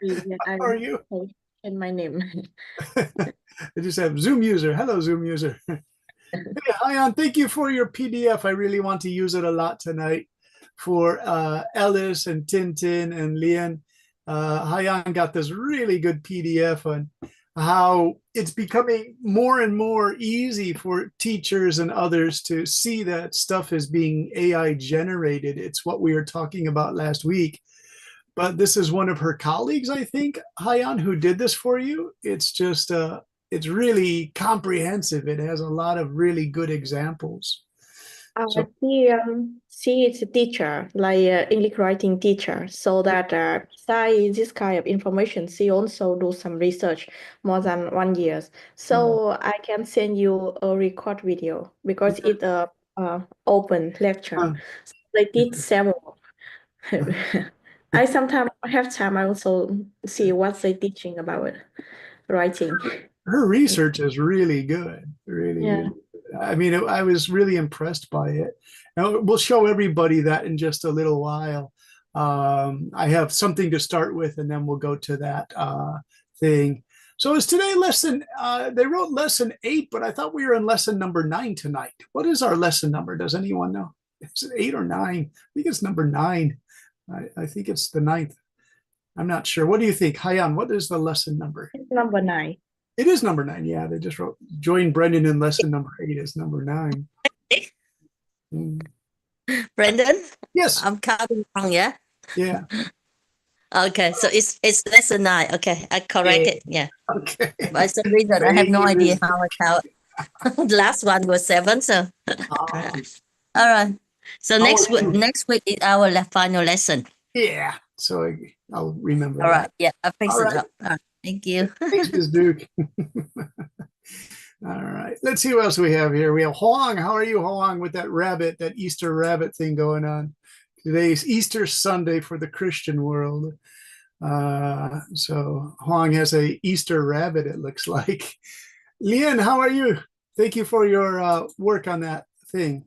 Yeah, How are you? in my name. I just have Zoom user. Hello, Zoom user. Hey, Ion, thank you for your PDF. I really want to use it a lot tonight for Ellis and Tintin and Lian. Hayan got this really good PDF on how it's becoming more and more easy for teachers and others to see that stuff is being AI generated. It's what we were talking about last week. But this is one of her colleagues, I think, Hayan, who did this for you. It's really comprehensive. It has a lot of really good examples. So, She is a teacher, like English writing teacher. So that besides this kind of information, she also do some research more than 1 year. So I can send you a record video because it's a open lecture. uh, They did several. I sometimes have time. I also see what they teaching about writing. her research is really good, really, Yeah. really good. I mean, I was really impressed by it. Now, we'll show everybody that in just a little while. I have something to start with, and then we'll go to that thing. So is today lesson, they wrote lesson 8, but I thought we were in lesson number 9 tonight. What is our lesson number? Does anyone know? Is it 8 or 9? I think it's number 9. I think it's the ninth. I'm not sure. What do you think? Hayan, what is the lesson number? It's number 9. It is number 9. Yeah, they just wrote join Brendan in lesson number 8 is number 9. Mm. Brendan, Yes. I'm counting wrong, yeah? Yeah. Okay, so it's lesson 9. Okay, I correct it. Yeah. Okay. By some reason, I have no idea how I count. The last one was 7, so Ah, all right. So next you? next week is our final lesson. Yeah. So I'll remember All that. right. Yeah, I'll fix All it right. up. All right. Thank you. Thanks, Ms. Duke. All right. Let's see what else we have here. We have Hoang. How are you, Hoang, with that rabbit, that Easter rabbit thing going on? Today's Easter Sunday for the Christian world. So Hoang has a Easter rabbit, it looks like. Lian, how are you? Thank you for your work on that thing.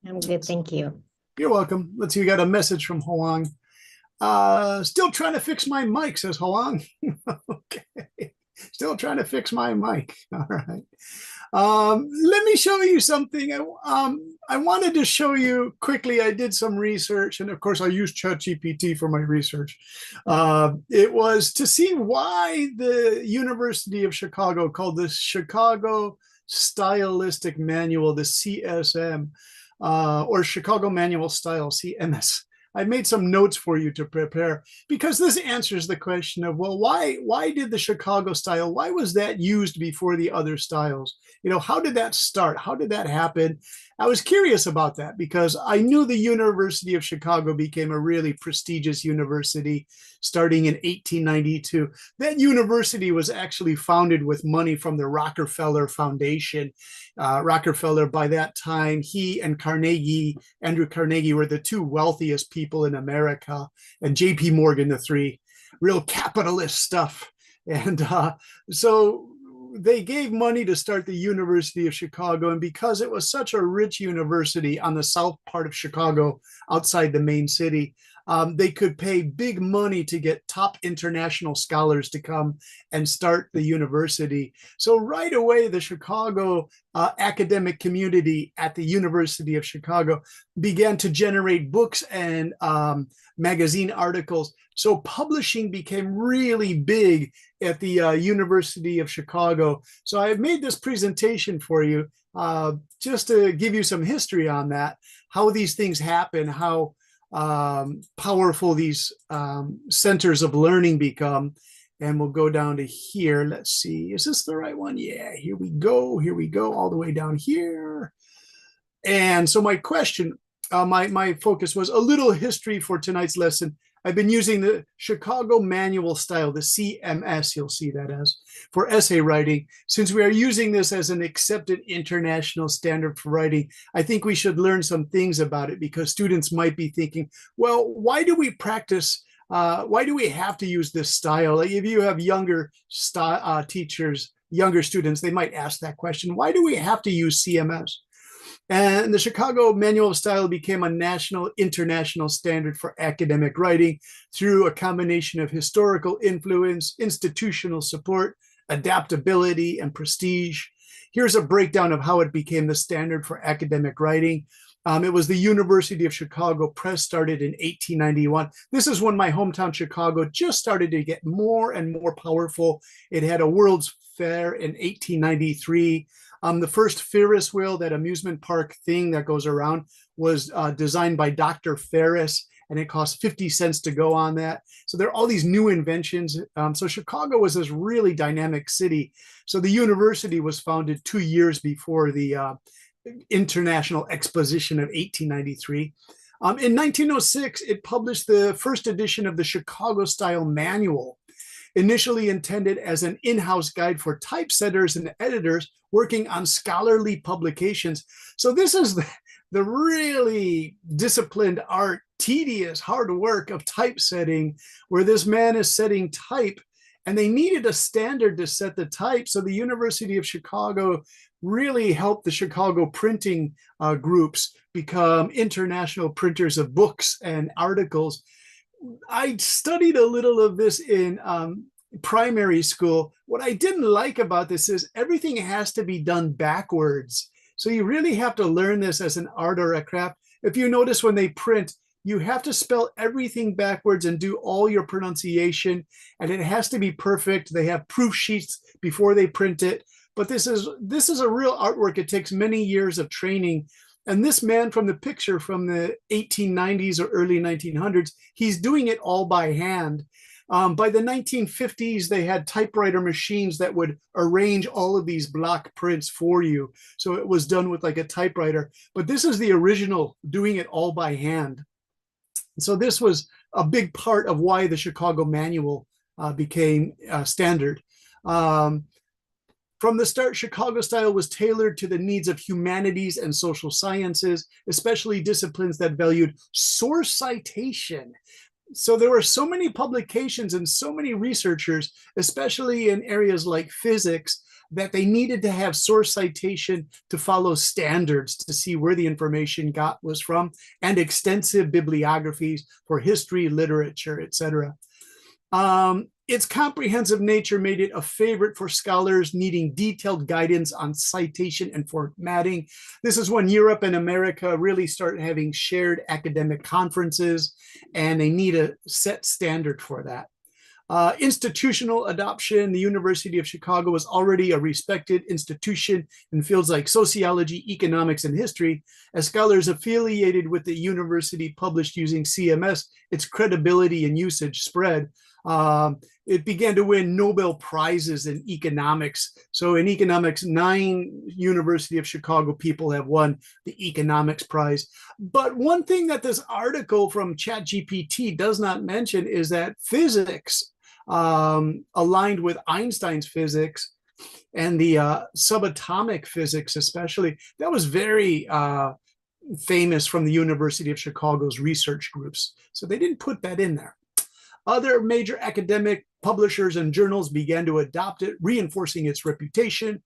I'm good, thank you. You're welcome. Let's see, we got a message from Hoang. Still trying to fix my mic, says Hoang. Okay. Still trying to fix my mic. All right. Let me show you something. I wanted to show you quickly. I did some research, and of course, I used ChatGPT for my research. It was to see why the University of Chicago, called the Chicago Stylistic Manual, the CSM, or Chicago Manual Style, CMS. I made some notes for you to prepare because this answers the question of, well, why did the Chicago style, why was that used before the other styles? You know, how did that start? How did that happen? I was curious about that because I knew the University of Chicago became a really prestigious university starting in 1892. That university was actually founded with money from the Rockefeller Foundation. Rockefeller, by that time, he and Carnegie, Andrew Carnegie, were the two wealthiest people in America, and J.P. Morgan, the three, real capitalist stuff. And so they gave money to start the University of Chicago. And because it was such a rich university on the south part of Chicago, outside the main city, they could pay big money to get top international scholars to come and start the university. So right away, the Chicago academic community at the University of Chicago began to generate books and magazine articles. So publishing became really big at the University of Chicago. So I made this presentation for you just to give you some history on that, how these things happen, how powerful these centers of learning become. And we'll go down to here. Let's see, is this the right one? Yeah, here we go. Here we go, all the way down here. And so my question, my focus was a little history for tonight's lesson. I've been using the Chicago Manual Style, the CMS, you'll see that as, for essay writing. Since we are using this as an accepted international standard for writing, I think we should learn some things about it because students might be thinking, well, why do we practice? Why do we have to use this style? Like if you have younger teachers, younger students, they might ask that question. Why do we have to use CMS? And the Chicago Manual of Style became a national, international standard for academic writing through a combination of historical influence, institutional support, adaptability, and prestige. Here's a breakdown of how it became the standard for academic writing. It was the University of Chicago Press, started in 1891. This is when my hometown Chicago just started to get more and more powerful. It had a World's Fair in 1893. The first Ferris wheel, that amusement park thing that goes around, was designed by Dr. Ferris, and it cost 50 cents to go on that. So there are all these new inventions. So Chicago was this really dynamic city. So the university was founded 2 years before the International Exposition of 1893. In 1906, it published the first edition of the Chicago Style Manual, initially intended as an in-house guide for typesetters and editors working on scholarly publications. So this is the really disciplined art, tedious, hard work of typesetting, where this man is setting type, and they needed a standard to set the type. So the University of Chicago really helped the Chicago printing groups become international printers of books and articles. I studied a little of this in primary school. What I didn't like about this is everything has to be done backwards. So you really have to learn this as an art or a craft. If you notice when they print, you have to spell everything backwards and do all your pronunciation, and it has to be perfect. They have proof sheets before they print it. But this is a real artwork. It takes many years of training. And this man from the picture from the 1890s or early 1900s, he's doing it all by hand. By the 1950s, they had typewriter machines that would arrange all of these block prints for you. So it was done with like a typewriter. But this is the original, doing it all by hand. So this was a big part of why the Chicago Manual became standard. From the start, Chicago Style was tailored to the needs of humanities and social sciences, especially disciplines that valued source citation. So there were so many publications and so many researchers, especially in areas like physics, that they needed to have source citation to follow standards to see where the information was from, and extensive bibliographies for history, literature, etc. Its comprehensive nature made it a favorite for scholars needing detailed guidance on citation and formatting. This is when Europe and America really start having shared academic conferences, and they need a set standard for that. Institutional adoption. The University of Chicago was already a respected institution in fields like sociology, economics, and history. As scholars affiliated with the university published using CMS, its credibility and usage spread. It began to win Nobel Prizes in economics. So in economics, 9 University of Chicago people have won the economics prize. But one thing that this article from ChatGPT does not mention is that physics, aligned with Einstein's physics and the subatomic physics especially, that was very famous from the University of Chicago's research groups. So they didn't put that in there. Other major academic publishers and journals began to adopt it, reinforcing its reputation.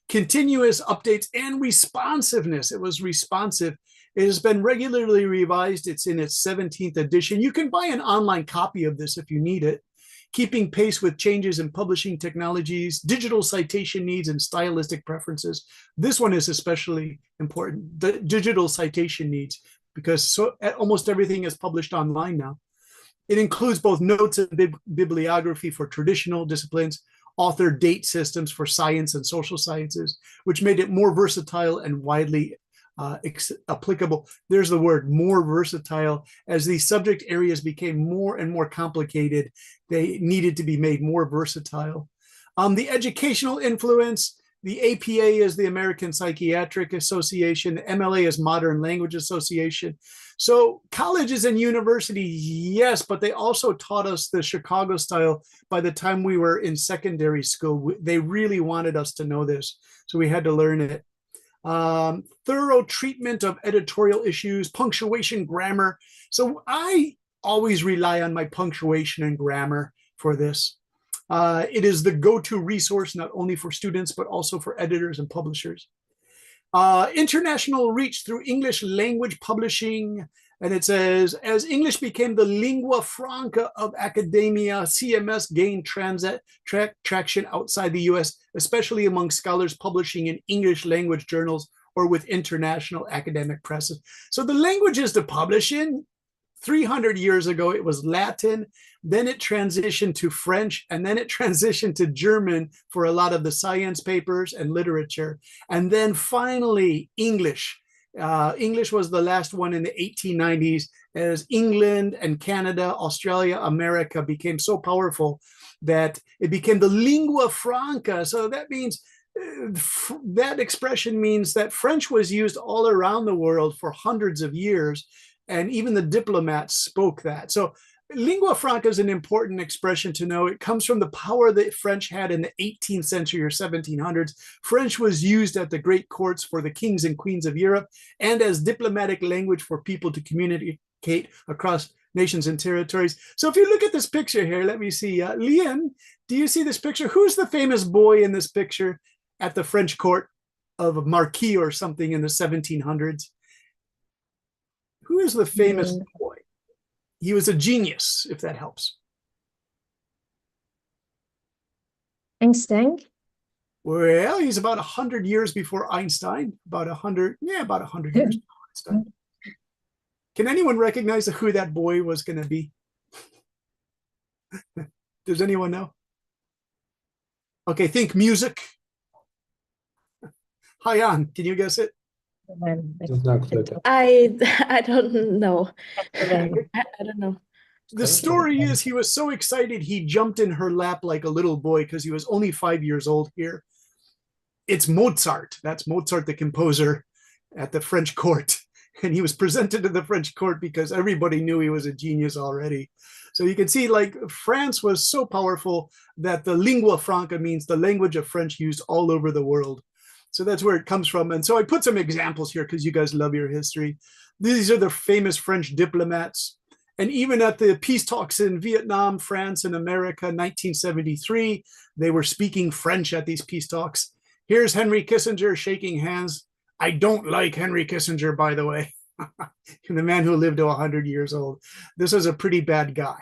Continuous updates and responsiveness. It was responsive. It has been regularly revised. It's in its 17th edition. You can buy an online copy of this if you need it. Keeping pace with changes in publishing technologies, digital citation needs, and stylistic preferences. This one is especially important, the digital citation needs, because almost everything is published online now. It includes both notes and bibliography for traditional disciplines, author date systems for science and social sciences, which made it more versatile and widely applicable. There's the word, more versatile. As these subject areas became more and more complicated, they needed to be made more versatile. The educational influence. The APA is the American Psychiatric Association. The MLA is Modern Language Association. So colleges and universities, yes, but they also taught us the Chicago style by the time we were in secondary school. They really wanted us to know this, so we had to learn it. Thorough treatment of editorial issues, punctuation, grammar. So I always rely on my punctuation and grammar for this. It is the go-to resource, not only for students, but also for editors and publishers. International reach through English language publishing. And it says, as English became the lingua franca of academia, CMS gained traction outside the US, especially among scholars publishing in English language journals or with international academic presses. So the languages to publish in, 300 years ago, it was Latin, then it transitioned to French, and then it transitioned to German for a lot of the science papers and literature. And then finally, English. English was the last one in the 1890s as England and Canada, Australia, America became so powerful that it became the lingua franca. So that means that expression means that French was used all around the world for hundreds of years, and even the diplomats spoke that. So lingua franca is an important expression to know. It comes from the power that French had in the 18th century or 1700s. French was used at the great courts for the kings and queens of Europe and as diplomatic language for people to communicate across nations and territories. So if you look at this picture here, let me see. Lian, do you see this picture? Who's the famous boy in this picture at the French court of a marquis or something in the 1700s? Who is the famous boy? He was a genius, if that helps. Einstein? Well, he's about 100 years before Einstein. About 100 years before Einstein. Can anyone recognize who that boy was going to be? Does anyone know? Okay, think music. Hyan, can you guess it? I don't know. Beethoven. I don't know. The story is he was so excited he jumped in her lap like a little boy because he was only 5 years old here. It's Mozart. That's Mozart, the composer at the French court. And he was presented to the French court because everybody knew he was a genius already. So you can see, like, France was so powerful that the lingua franca means the language of French used all over the world. So that's where it comes from. And so I put some examples here because you guys love your history. These are the famous French diplomats. And even at the peace talks in Vietnam, France, and America, 1973, they were speaking French at these peace talks. Here's Henry Kissinger shaking hands. I don't like Henry Kissinger, by the way. The man who lived to 100 years old. This is a pretty bad guy.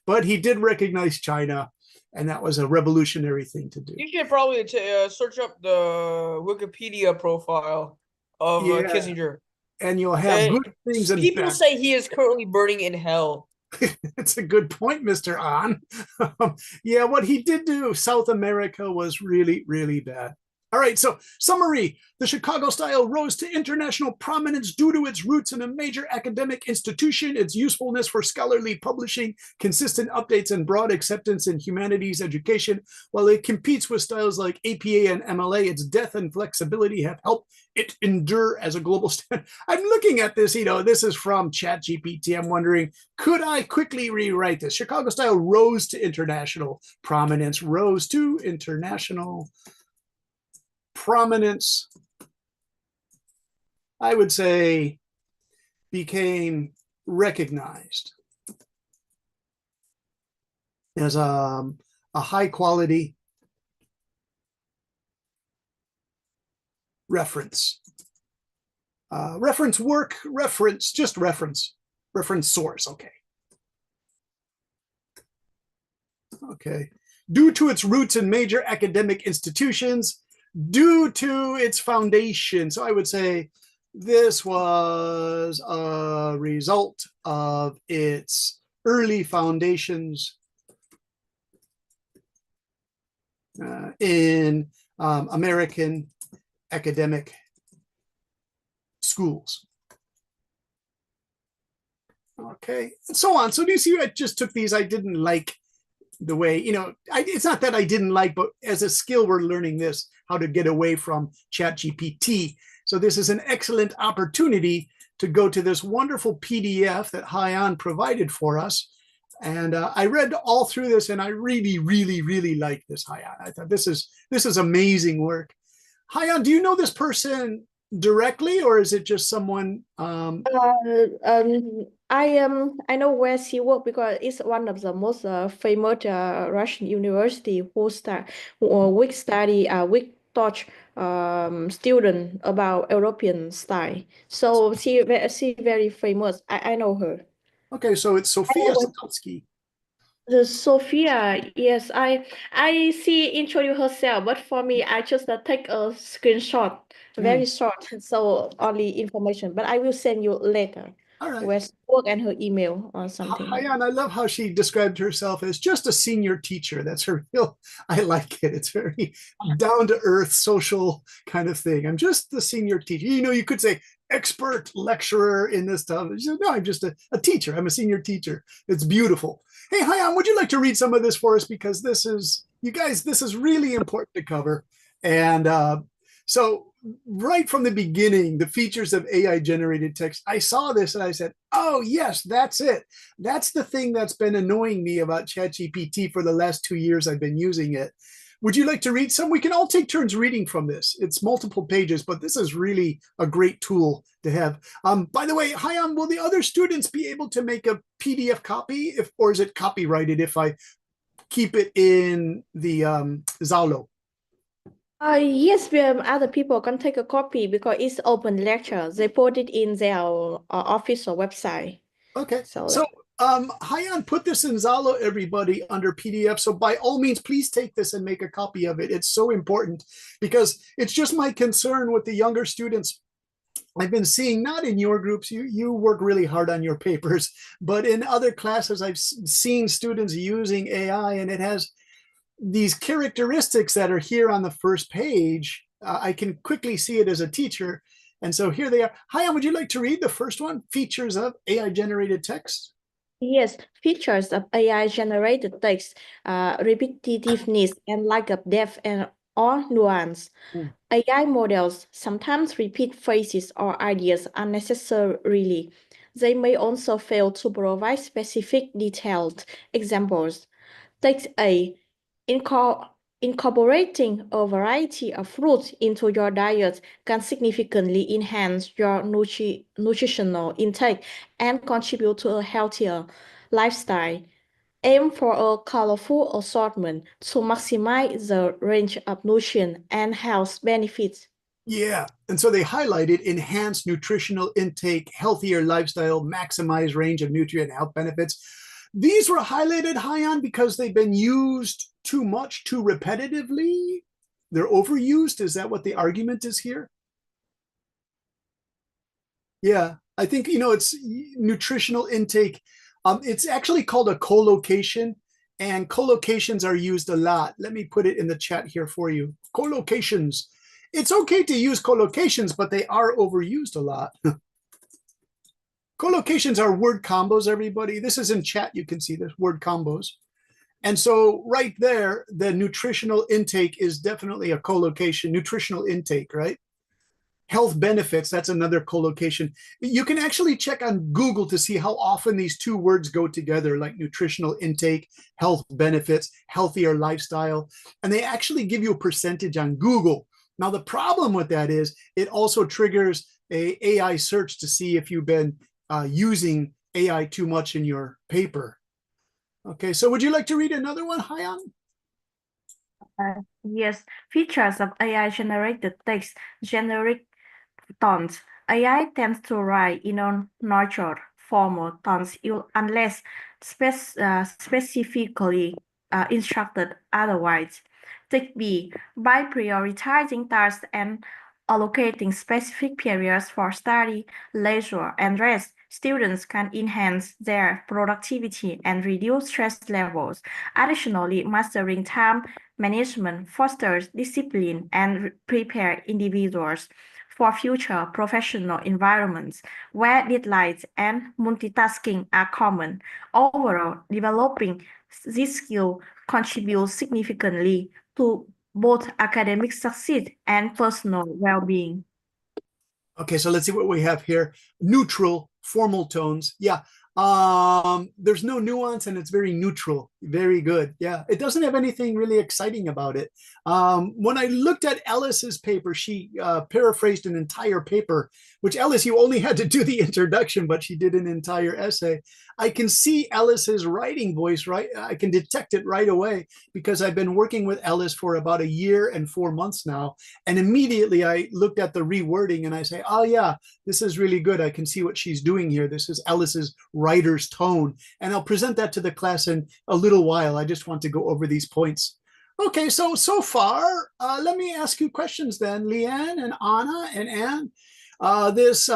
But he did recognize China, and that was a revolutionary thing to do. You should probably search up the Wikipedia profile of Kissinger. And you'll have good things and people say he is currently burning in hell. That's a good point, Mr. An. Yeah, what he did to South America was really, really bad. All right, so summary. The Chicago style rose to international prominence due to its roots in a major academic institution, its usefulness for scholarly publishing, consistent updates, and broad acceptance in humanities education. While it competes with styles like APA and MLA, its depth and flexibility have helped it endure as a global standard. I'm looking at this, this is from ChatGPT. I'm wondering, could I quickly rewrite this? Chicago style rose to international prominence, rose to international prominence. I would say became recognized as a high quality reference. Reference work, reference, just reference source, okay. Okay. Due to its roots in major academic institutions, due to its foundation. So I would say this was a result of its early foundations in American academic schools. Okay, and so on. So do you see, I just took these, I didn't like the way, it's not that I didn't like, but as a skill, we're learning this, how to get away from ChatGPT. So this is an excellent opportunity to go to this wonderful PDF that Hyan provided for us. And I read all through this, and I really, really, really like this, Hyan. I thought this is amazing work. Hyan, do you know this person directly, or is it just someone? I know where she worked because it's one of the most famous Russian university which study taught student about European style. So she very famous. I know her. Okay, so it's Sophia Oh, Sadowski. the Sophia, yes, I see introduce herself, but for me, I just take a screenshot, very short, so only information. But I will send you later, All right. with work and her email or something. Hayan, I love how she described herself as just a senior teacher. That's her real, I like it. It's very down to earth, social kind of thing. I'm just the senior teacher. You know, you could say expert lecturer in this stuff. She said, no, I'm just a teacher. I'm a senior teacher. It's beautiful. Hey, Hayan, would you like to read some of this for us? Because this is, you guys, this is really important to cover. And so right from the beginning, the features of AI generated text, I saw this and I said, oh, yes, that's it. That's the thing that's been annoying me about ChatGPT for the last 2 years I've been using it. Would you like to read some? We can all take turns reading from this. It's multiple pages, but this is really a great tool to have. By the way, Hayan, will the other students be able to make a PDF copy, or is it copyrighted if I keep it in the Zalo? Yes, other people can take a copy because it's open lecture. They put it in their official website. Okay. So Hayan, put this in Zalo, everybody, under PDF. So by all means, please take this and make a copy of it. It's so important because it's just my concern with the younger students. I've been seeing, not in your groups, you work really hard on your papers, but in other classes, I've seen students using AI and it has these characteristics that are here on the first page. I can quickly see it as a teacher. And so here they are. Hayan, would you like to read the first one? Features of AI generated text. yes, features of AI-generated text, repetitiveness and lack of depth and or nuance. AI models sometimes repeat phrases or ideas unnecessarily. They may also fail to provide specific detailed examples. Text A. Incorporating a variety of fruits into your diet can significantly enhance your nutritional intake and contribute to a healthier lifestyle. Aim for a colorful assortment to maximize the range of nutrition and health benefits. Yeah. And so they highlighted enhanced nutritional intake, healthier lifestyle, maximize range of nutrient health benefits. These were highlighted, Hayan, because they've been used too much, too repetitively. They're overused. Is that what the argument is here? Yeah, I think, it's nutritional intake. It's actually called a collocation, and collocations are used a lot. Let me put it in the chat here for you. Collocations. It's okay to use collocations, but they are overused a lot. Collocations are word combos, everybody. This is in chat. You can see this, word combos. And so right there, the nutritional intake is definitely a collocation, nutritional intake, right? Health benefits, that's another collocation. You can actually check on Google to see how often these two words go together, like nutritional intake, health benefits, healthier lifestyle. And they actually give you a percentage on Google. Now, the problem with that is it also triggers a AI search to see if you've been using AI too much in your paper. Okay, so would you like to read another one, Hayan? Yes, features of AI-generated text, generic tones. AI tends to write in non-natural formal tones unless specifically instructed otherwise. Take B. By prioritizing tasks and allocating specific periods for study, leisure, and rest, students can enhance their productivity and reduce stress levels. Additionally, mastering time management fosters discipline and prepare individuals for future professional environments where deadlines and multitasking are common. Overall, developing this skill contributes significantly to both academic success and personal well-being. Okay, so let's see what we have here. Neutral, formal tones. Yeah, There's no nuance and it's very neutral. Very good. Yeah, it doesn't have anything really exciting about it. When I looked at Ellis's paper, she paraphrased an entire paper, which Ellis, you only had to do the introduction, but she did an entire essay. I can see Ellis's writing voice, right? I can detect it right away because I've been working with Ellis for about 1 year and 4 months now. And immediately I looked at the rewording and I say, oh yeah, this is really good. I can see what she's doing here. This is Ellis's writer's tone. And I'll present that to the class in a little while. I just want to go over these points. Okay, so far, let me ask you questions then, Leanne and Anna and Anne. This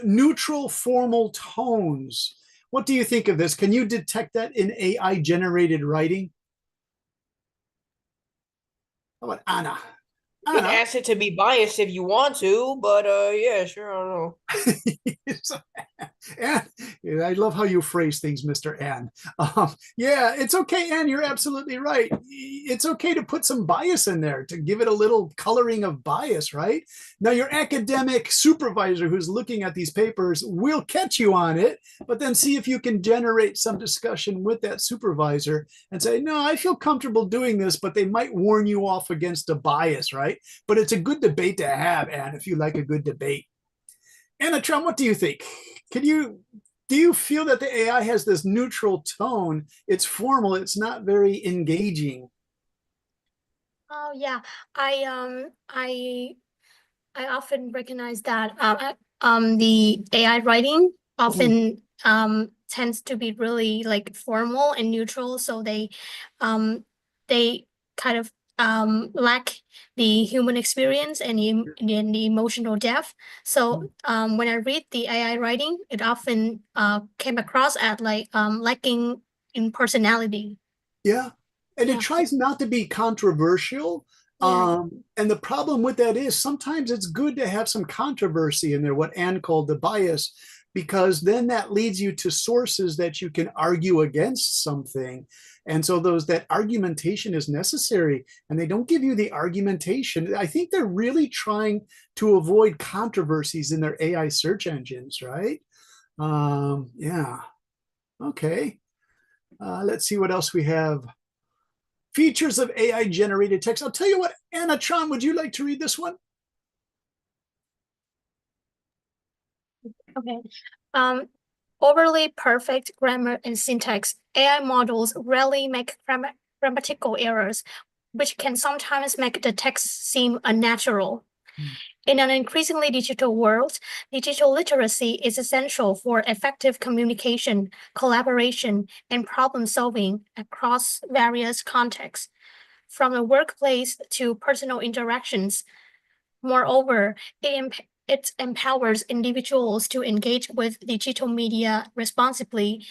neutral formal tones. What do you think of this? Can you detect that in AI generated writing? How about Anna? You can ask it to be biased if you want to, but yeah, sure, I don't know. And I love how you phrase things, Mr. Ann. Yeah, it's okay, Ann. You're absolutely right. It's okay to put some bias in there, to give it a little coloring of bias, right? Now, your academic supervisor who's looking at these papers will catch you on it, but then see if you can generate some discussion with that supervisor and say, no, I feel comfortable doing this, but they might warn you off against a bias, right? But it's a good debate to have, Ann, if you like a good debate. Anna Trump, what do you think? Do you feel that the AI has this neutral tone? It's formal, it's not very engaging. Oh yeah, I often recognize that the AI writing often tends to be really like formal and neutral, so they kind of lack the human experience and the emotional depth. So when I read the AI writing, it often came across as like lacking in personality. Yeah. And it Yeah. tries not to be controversial. Yeah. And the problem with that is sometimes it's good to have some controversy in there, what Anne called the bias, because then that leads you to sources that you can argue against something. And so that argumentation is necessary, and they don't give you the argumentation. I think they're really trying to avoid controversies in their AI search engines, right? Yeah. Okay. Let's see what else we have. Features of AI generated text. I'll tell you what, Anna Tron, would you like to read this one? Okay. Overly perfect grammar and syntax. AI models rarely make grammatical errors, which can sometimes make the text seem unnatural. In an increasingly digital world, digital literacy is essential for effective communication, collaboration, and problem solving across various contexts, from the workplace to personal interactions. Moreover, it empowers individuals to engage with digital media responsibly,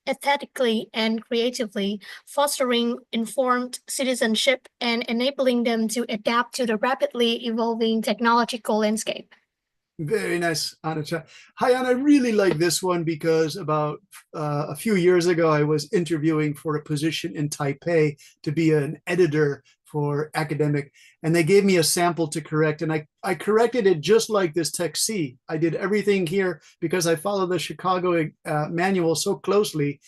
aesthetically, and creatively, fostering informed citizenship and enabling them to adapt to the rapidly evolving technological landscape. Very nice, Anna. Hi, Anna. I really like this one because about a few years ago, I was interviewing for a position in Taipei to be an editor for academic, and they gave me a sample to correct, and I corrected it just like this text C. I did everything here because I follow the Chicago manual so closely.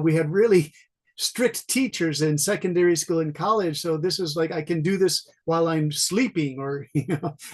We had really strict teachers in secondary school and college. So this is like, I can do this while I'm sleeping, or,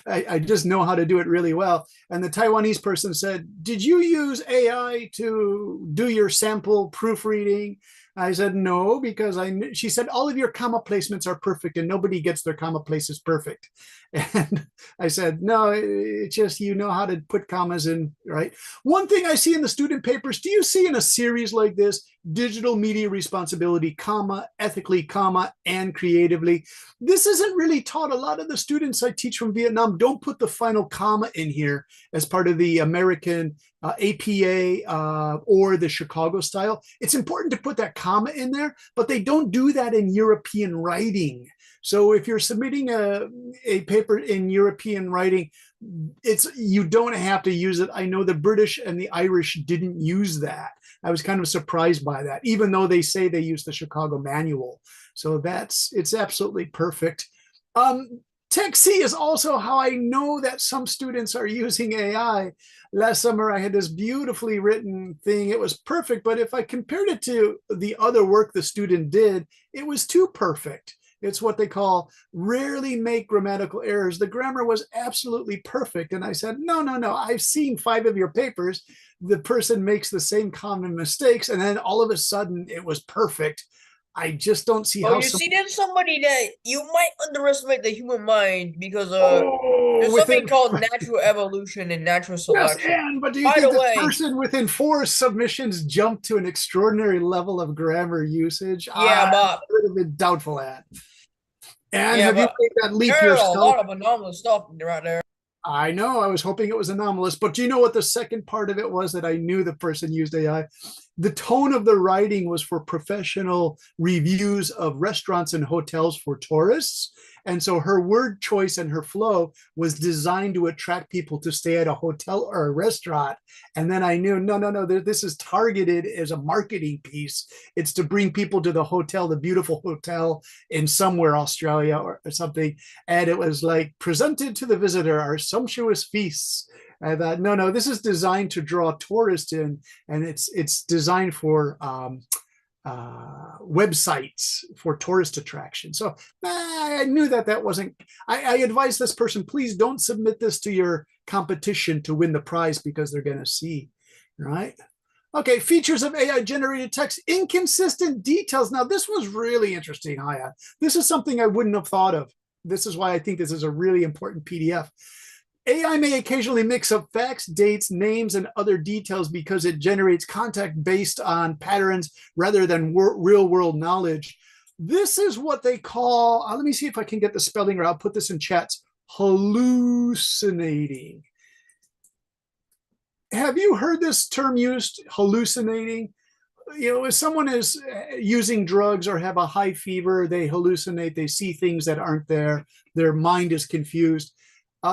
I just know how to do it really well. And the Taiwanese person said, did you use AI to do your sample proofreading? I said, no, because she said, all of your comma placements are perfect and nobody gets their comma places perfect. And I said, no, it's just, you know how to put commas in, right? One thing I see in the student papers, do you see in a series like this, digital media responsibility, comma, ethically, comma, and creatively? This isn't really taught. A lot of the students I teach from Vietnam don't put the final comma in here as part of the American APA or the Chicago style. It's important to put that comma in there, but they don't do that in European writing. So if you're submitting a paper in European writing, you don't have to use it. I know the British and the Irish didn't use that. I was kind of surprised by that, even though they say they use the Chicago manual. So it's absolutely perfect. Text C is also how I know that some students are using AI. Last summer, I had this beautifully written thing. It was perfect, but if I compared it to the other work the student did, it was too perfect. It's what they call rarely make grammatical errors. The grammar was absolutely perfect. And I said, no, no, no. I've seen 5 of your papers. The person makes the same common mistakes. And then all of a sudden it was perfect. I just don't see Oh, how you see, there's somebody that you might underestimate the human mind because there's something within called natural evolution and natural yes, selection. but do you By think the this way, person within 4 submissions jumped to an extraordinary level of grammar usage? yeah, I'm but a little bit doubtful at. And yeah, have you but made that leap there are a yourself? lot of anomalous stuff right there. I know. I was hoping it was anomalous, but do you know what the second part of it was that I knew the person used AI? The tone of the writing was for professional reviews of restaurants and hotels for tourists. And so her word choice and her flow was designed to attract people to stay at a hotel or a restaurant. And then I knew, no, no, no, this is targeted as a marketing piece. It's to bring people to the hotel, the beautiful hotel in somewhere, Australia or something. And it was like presented to the visitor our sumptuous feasts. I thought, no, no, this is designed to draw tourists in, and it's designed for websites for tourist attraction. So I knew that wasn't. I advised this person, please don't submit this to your competition to win the prize because they're going to see, right? Okay, features of AI generated text, inconsistent details. Now, this was really interesting, Haya. This is something I wouldn't have thought of. This is why I think this is a really important PDF. AI may occasionally mix up facts, dates, names, and other details because it generates context based on patterns rather than real world knowledge. This is what they call, let me see if I can get the spelling or I'll put this in chats, hallucinating. Have you heard this term used, hallucinating? You know, if someone is using drugs or have a high fever, they hallucinate, they see things that aren't there, their mind is confused.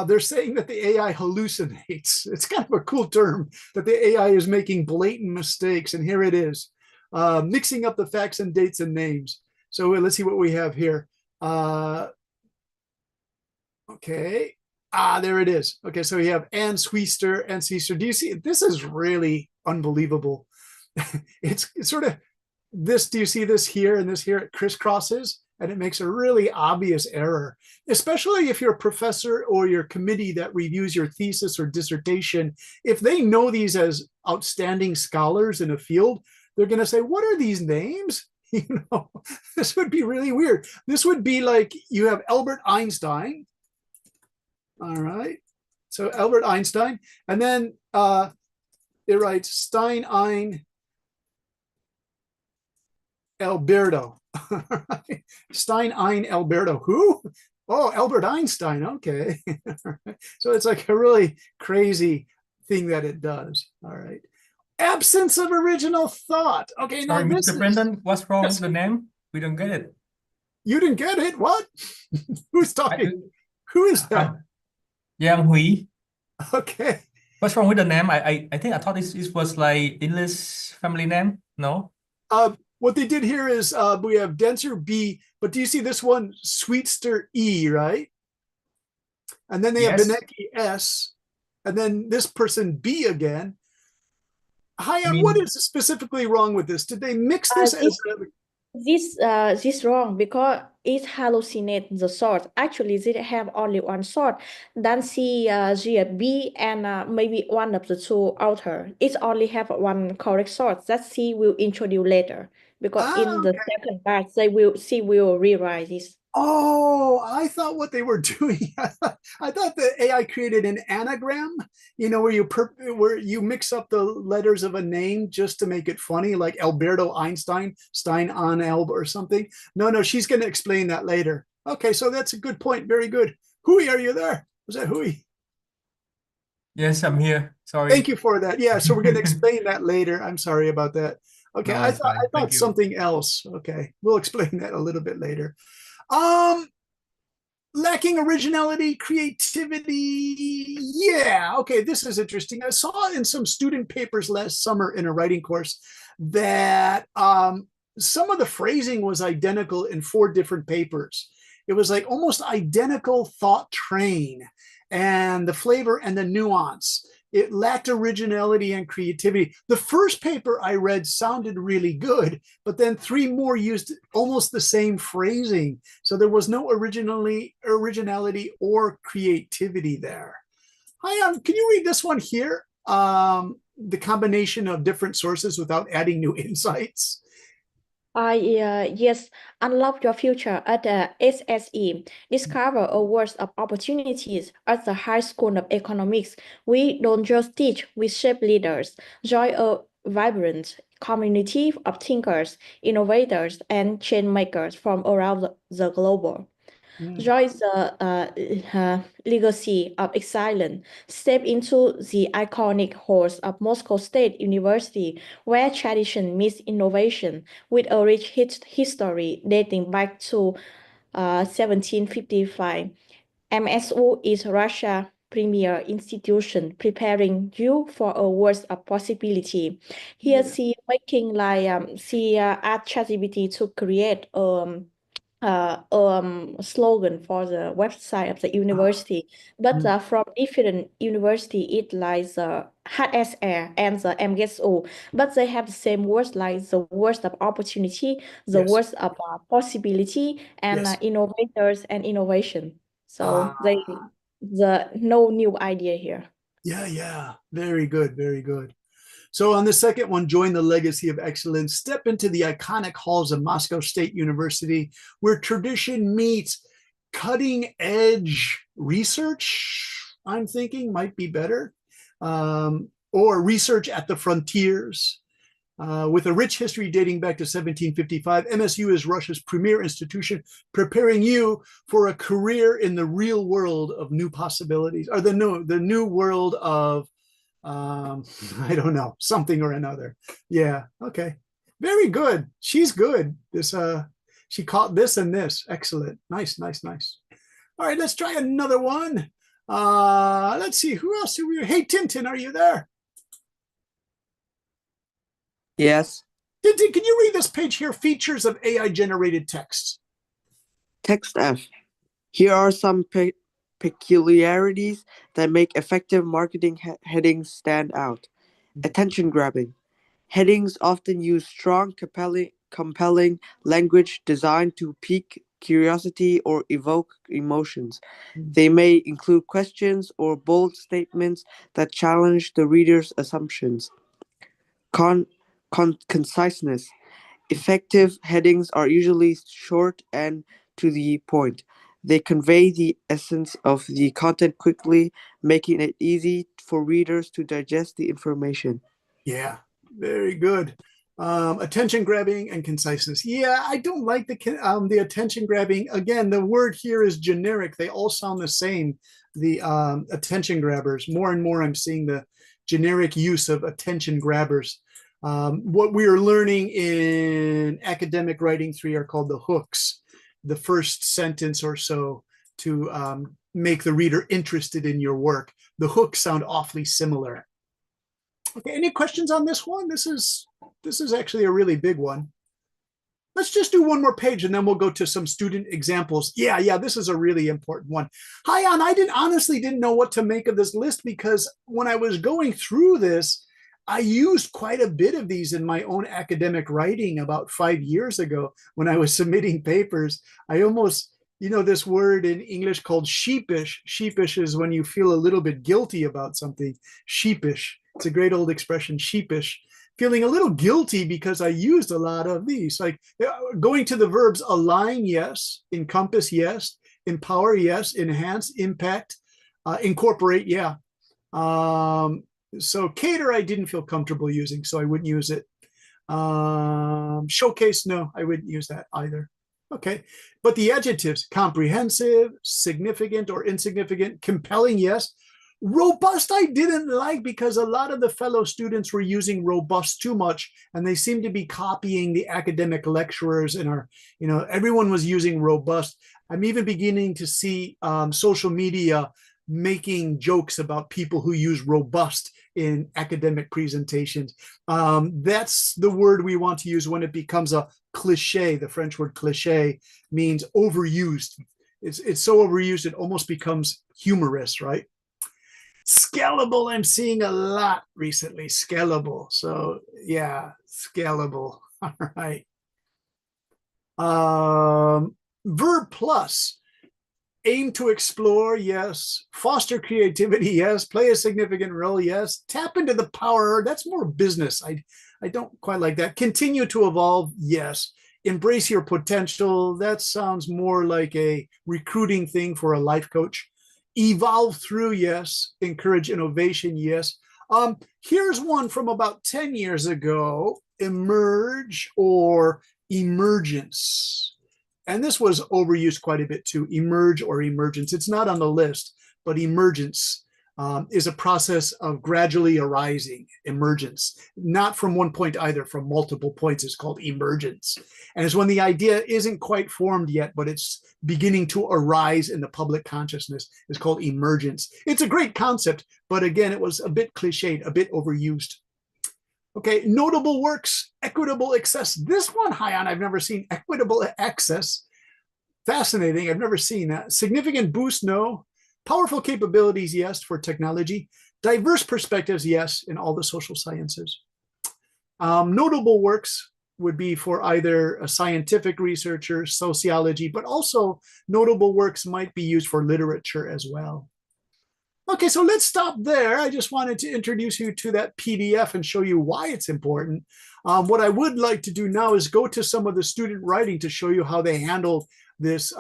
They're saying that the AI hallucinates. It's kind of a cool term that the AI is making blatant mistakes. And here it is, mixing up the facts and dates and names. So let's see what we have here. Okay. There it is. Okay, so we have Ann Sweester, Ann Sweester. Do you see? This is really unbelievable. It's sort of this. Do you see this here and this here? It crisscrosses and it makes a really obvious error, especially if you're a professor or your committee that reviews your thesis or dissertation. If they know these as outstanding scholars in a field, they're going to say, what are these names? You know, this would be really weird. This would be like you have Albert Einstein. All right. So Albert Einstein, and then it writes Stein ein Alberto. Stein ein Alberto. Who? Oh, Albert Einstein. Okay. So it's like a really crazy thing that it does. All right. Absence of original thought. Okay. Sorry, Now this Mr. Brendan, what's wrong yes. with the name? We don't get it. You didn't get it? What? Who's talking? Who is that? Yeah, I'm Hui. Okay. What's wrong with the name? I think I thought this was like English family name. No? What they did here is we have denser B, but do you see this one, Sweetster E, right? And then they have Yes. Benecki S, and then this person B again. Haya, I mean- what is specifically wrong with this? Did they mix this as This wrong because it hallucinate the source. Actually, they have only one source. Then C, G, B, and maybe one of the two author. It only have one correct source. That C will introduce later because in the second part she will rewrite this. Oh, I thought what they were doing. I thought the AI created an anagram, you know, where you mix up the letters of a name just to make it funny, like Alberto Einstein, Stein on Elb or something. No, she's going to explain that later. Okay, so that's a good point. Very good. Hui, are you there? Was that Hui? Yes, I'm here. Sorry. Thank you for that. Yeah, so we're going to explain that later. I'm sorry about that. Okay, No, I it's thought fine. Thank you. something else. Okay, we'll explain that a little bit later. Lacking originality, creativity. Yeah, okay, this is interesting. I saw in some student papers last summer in a writing course that some of the phrasing was identical in 4 different papers. It was like almost identical thought train, and the flavor and the nuance. It lacked originality and creativity. The first paper I read sounded really good, but then 3 more used almost the same phrasing. So there was no originality or creativity there. Hi, can you read this one here? The combination of different sources without adding new insights. Yes, unlock your future at the SSE. Discover a world of opportunities at the High School of Economics. We don't just teach, we shape leaders. Join a vibrant community of thinkers, innovators, and change makers from around the globe. Join the legacy of excellence. Step into the iconic halls of Moscow State University, where tradition meets innovation, with a rich history dating back to 1755. MSU is Russia's premier institution, preparing you for a world of possibility. Here, she making like she asked ChatGPT to create slogan for the website of the university, but from different university it lies the HSR and the MSU, but they have the same words like the words of opportunity, the Yes. words of possibility, and Yes. innovators and innovation. So Ah. the no new idea here. Yeah. Very good. Very good. So on the second one, join the legacy of excellence. Step into the iconic halls of Moscow State University, where tradition meets cutting edge research, I'm thinking might be better, or research at the frontiers. With a rich history dating back to 1755, MSU is Russia's premier institution, preparing you for a career in the real world of new possibilities, or the new world of I don't know, something or another. Yeah, okay. Very good. She's good. She caught this and this. Excellent. Nice. All right, let's try another one. Let's see, who else do we? Hey, Tintin, are you there? Yes. Tintin, can you read this page here? Features of AI generated text. Text F. Here are some peculiarities that make effective marketing headings stand out. Attention grabbing. Headings often use strong, compelling language designed to pique curiosity or evoke emotions. They may include questions or bold statements that challenge the reader's assumptions. Conciseness. Effective headings are usually short and to the point. They convey the essence of the content quickly, making it easy for readers to digest the information. Yeah, very good. Attention grabbing and conciseness. Yeah, I don't like the attention grabbing. Again, the word here is generic. They all sound the same. The attention grabbers. More and more, I'm seeing the generic use of attention grabbers. What we are learning in academic writing 3 are called the hooks. The first sentence or so to make the reader interested in your work. The hooks sound awfully similar. Okay, any questions on this one? This is actually a really big one. Let's just do one more page and then we'll go to some student examples. Yeah, this is a really important one. Hi, Ann, I honestly didn't know what to make of this list because when I was going through this, I used quite a bit of these in my own academic writing about 5 years ago when I was submitting papers. I almost, this word in English called sheepish. Sheepish is when you feel a little bit guilty about something. Sheepish. It's a great old expression, sheepish. Feeling a little guilty because I used a lot of these, like going to the verbs align, yes, encompass, yes, empower, yes, enhance, impact, incorporate, yeah. So cater, I didn't feel comfortable using, so I wouldn't use it. Showcase, no, I wouldn't use that either. Okay, but the adjectives, comprehensive, significant or insignificant, compelling, yes. Robust, I didn't like because a lot of the fellow students were using robust too much, and they seemed to be copying the academic lecturers in our, everyone was using robust. I'm even beginning to see social media making jokes about people who use robust in academic presentations. That's the word we want to use when it becomes a cliche. The French word cliche means overused. it's so overused it almost becomes humorous, right? Scalable, I'm seeing a lot recently. Scalable. So yeah, scalable. All right. Verb plus. Aim to explore, yes. Foster creativity, yes. Play a significant role, yes. Tap into the power, that's more business. I don't quite like that. Continue to evolve, yes. Embrace your potential, that sounds more like a recruiting thing for a life coach. Evolve through, yes. Encourage innovation, yes. Here's one from about 10 years ago. Emerge or emergence. And this was overused quite a bit too, emerge or emergence. It's not on the list, but emergence is a process of gradually arising, emergence, not from one point either, from multiple points is called emergence. And it's when the idea isn't quite formed yet, but it's beginning to arise in the public consciousness. It's called emergence. It's a great concept, but again, it was a bit cliched, a bit overused. Okay, notable works, equitable access. This one, Hyon, I've never seen. Equitable access. Fascinating. I've never seen that. Significant boost, no. Powerful capabilities, yes, for technology. Diverse perspectives, yes, in all the social sciences. Notable works would be for either a scientific researcher, sociology, but also notable works might be used for literature as well. Okay, so let's stop there. I just wanted to introduce you to that PDF and show you why it's important. What I would like to do now is go to some of the student writing to show you how they handled this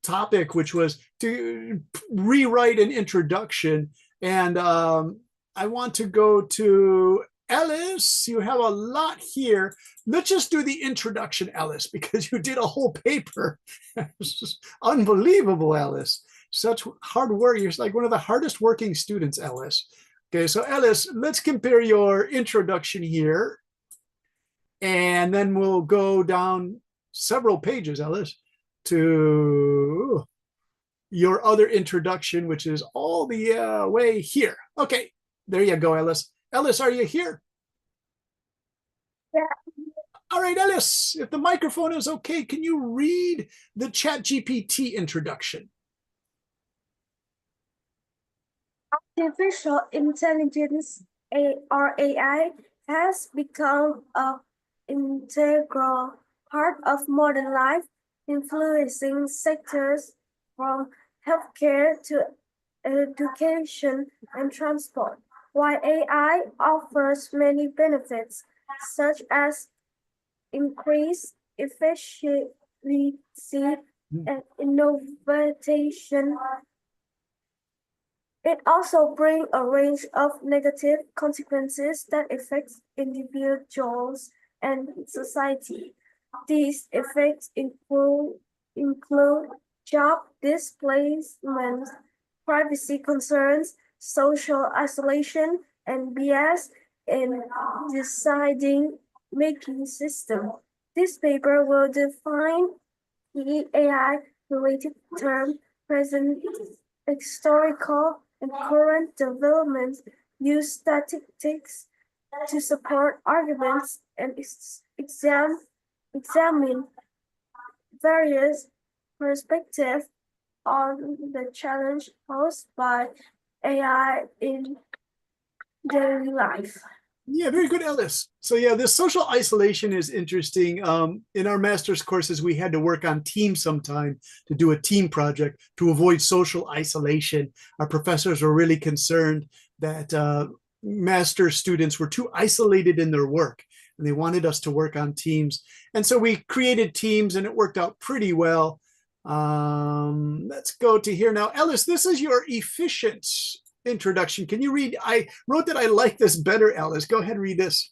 topic, which was to rewrite an introduction. And I want to go to Ellis. You have a lot here. Let's just do the introduction, Ellis, because you did a whole paper. It's just unbelievable, Ellis. Such hard work. You're like one of the hardest working students, Ellis. Okay, so Ellis, let's compare your introduction here. And then we'll go down several pages, Ellis, to your other introduction, which is all the way here. Okay, there you go, Ellis. Ellis, are you here? Yeah. All right, Ellis, if the microphone is okay, can you read the ChatGPT introduction? Artificial intelligence, or AI, has become an integral part of modern life, influencing sectors from healthcare to education and transport. While AI offers many benefits, such as increased efficiency and innovation, it also brings a range of negative consequences that affect individuals and society. These effects include job displacement, privacy concerns, social isolation, and bias in deciding making system. This paper will define the AI-related term, present, historical, and current developments, use statistics to support arguments, and examine various perspectives on the challenge posed by AI in daily life. Yeah, very good, Ellis. So yeah, this social isolation is interesting. In our master's courses, we had to work on teams sometime to do a team project to avoid social isolation. Our professors were really concerned that master students were too isolated in their work, and they wanted us to work on teams. And so we created teams, and it worked out pretty well. Let's go to here now. Ellis, this is your efficient introduction. Can you read? I wrote that I like this better, Ellis. Go ahead, read this.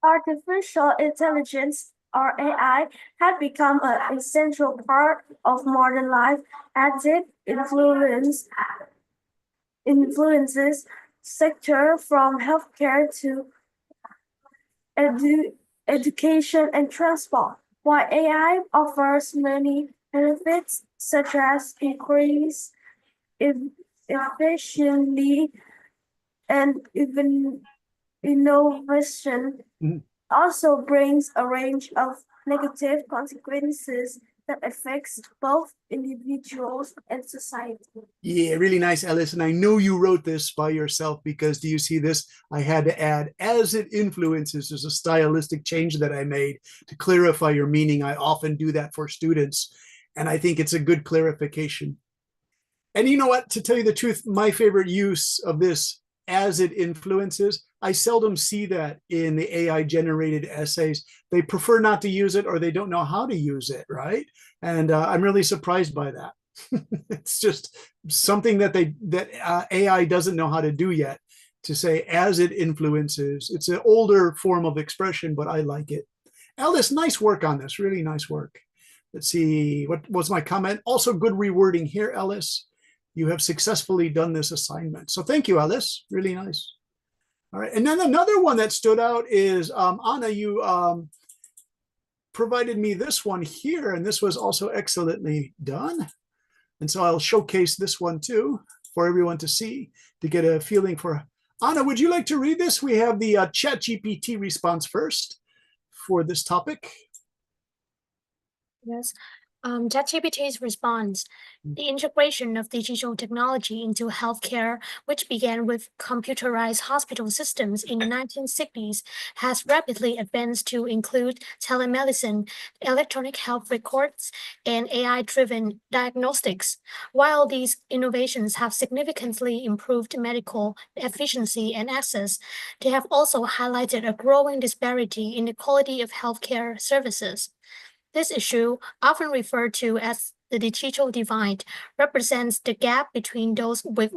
Artificial intelligence, or AI, has become an essential part of modern life as it influences sectors from healthcare to education and transport. While AI offers many benefits, such as increased efficiency and even innovation, also brings a range of negative consequences that affects both individuals and society. Yeah, really nice, Ellis. And I know you wrote this by yourself because do you see this? I had to add, as it influences, there's a stylistic change that I made to clarify your meaning. I often do that for students, and I think it's a good clarification. And you know what? To tell you the truth, my favorite use of this, as it influences, I seldom see that in the AI generated essays. They prefer not to use it or they don't know how to use it, right? And I'm really surprised by that. It's just something that AI doesn't know how to do yet, to say as it influences. It's an older form of expression, but I like it. Alice, nice work on this, really nice work. Let's see, what was my comment? Also good rewording here, Ellis. You have successfully done this assignment. So thank you, Alice, really nice. All right, and then another one that stood out is, Anna, you provided me this one here, and this was also excellently done. And so I'll showcase this one too for everyone to see, to get a feeling for. Anna, would you like to read this? We have the ChatGPT response first for this topic. Yes. ChatGPT's response: the integration of digital technology into healthcare, which began with computerized hospital systems in the 1960s, has rapidly advanced to include telemedicine, electronic health records, and AI-driven diagnostics. While these innovations have significantly improved medical efficiency and access, they have also highlighted a growing disparity in the quality of healthcare services. This issue, often referred to as the digital divide, represents the gap between those with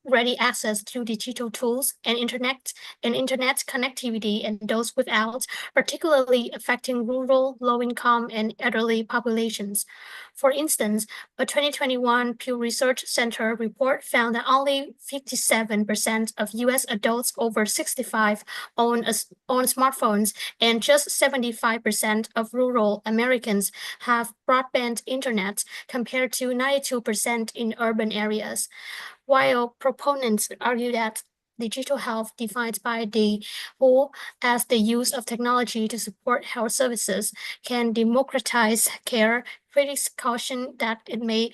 ready access to digital tools and internet connectivity and those without, particularly affecting rural, low-income, and elderly populations. For instance, a 2021 Pew Research Center report found that only 57% of U.S. adults over 65 own smartphones, and just 75% of rural Americans have broadband internet, compared to 92% in urban areas. While proponents argue that digital health defines by the whole as the use of technology to support health services can democratize care, critics caution that it may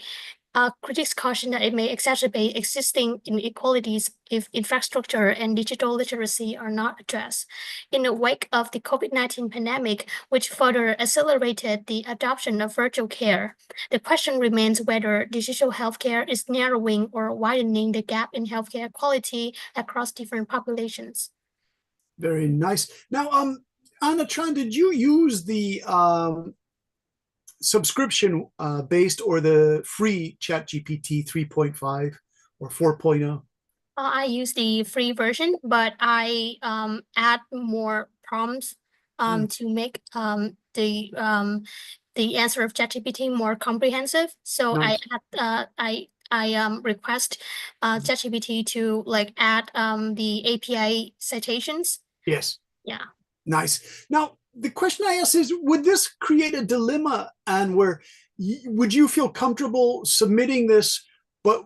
exacerbate existing inequalities if infrastructure and digital literacy are not addressed. In the wake of the COVID-19 pandemic, which further accelerated the adoption of virtual care, the question remains whether digital healthcare is narrowing or widening the gap in healthcare quality across different populations. Very nice. Now, Anna Tran, did you use the subscription based or the free ChatGPT 3.5 or 4.0? I use the free version, but I add more prompts to make the answer of ChatGPT more comprehensive. So Nice. I request ChatGPT to like add the API citations. Yes. Yeah. Nice. Now, the question I ask is, would this create a dilemma, and where would you feel comfortable submitting this, but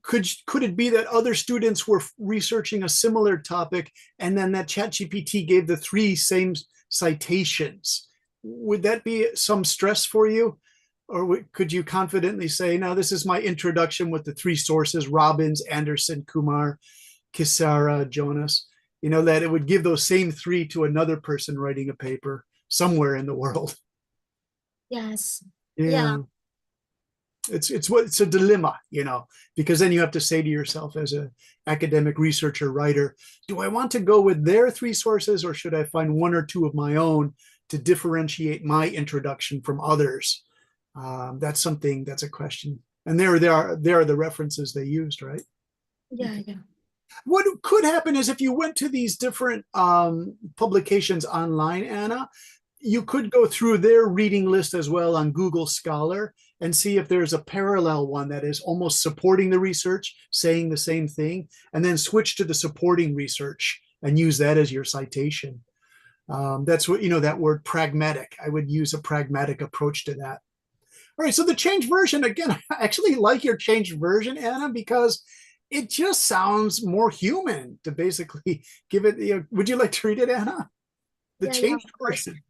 could it be that other students were researching a similar topic and then that ChatGPT gave the 3 same citations? Would that be some stress for you? Or could you confidently say, now this is my introduction with the 3 sources, Robbins, Anderson, Kumar, Kisara, Jonas, that it would give those same 3 to another person writing a paper somewhere in the world? Yes. Yeah. It's a dilemma, because then you have to say to yourself as an academic researcher writer, do I want to go with their 3 sources, or should I find 1 or 2 of my own to differentiate my introduction from others? That's a question. And there are the references they used, right? Yeah. What could happen is if you went to these different publications online, Anna, you could go through their reading list as well on Google Scholar and see if there's a parallel one that is almost supporting the research, saying the same thing, and then switch to the supporting research and use that as your citation. That's what, that word pragmatic. I would use a pragmatic approach to that. All right, so the changed version, again, I actually like your changed version, Anna, because it just sounds more human to basically give it. Would you like to read it, Anna? The changed version.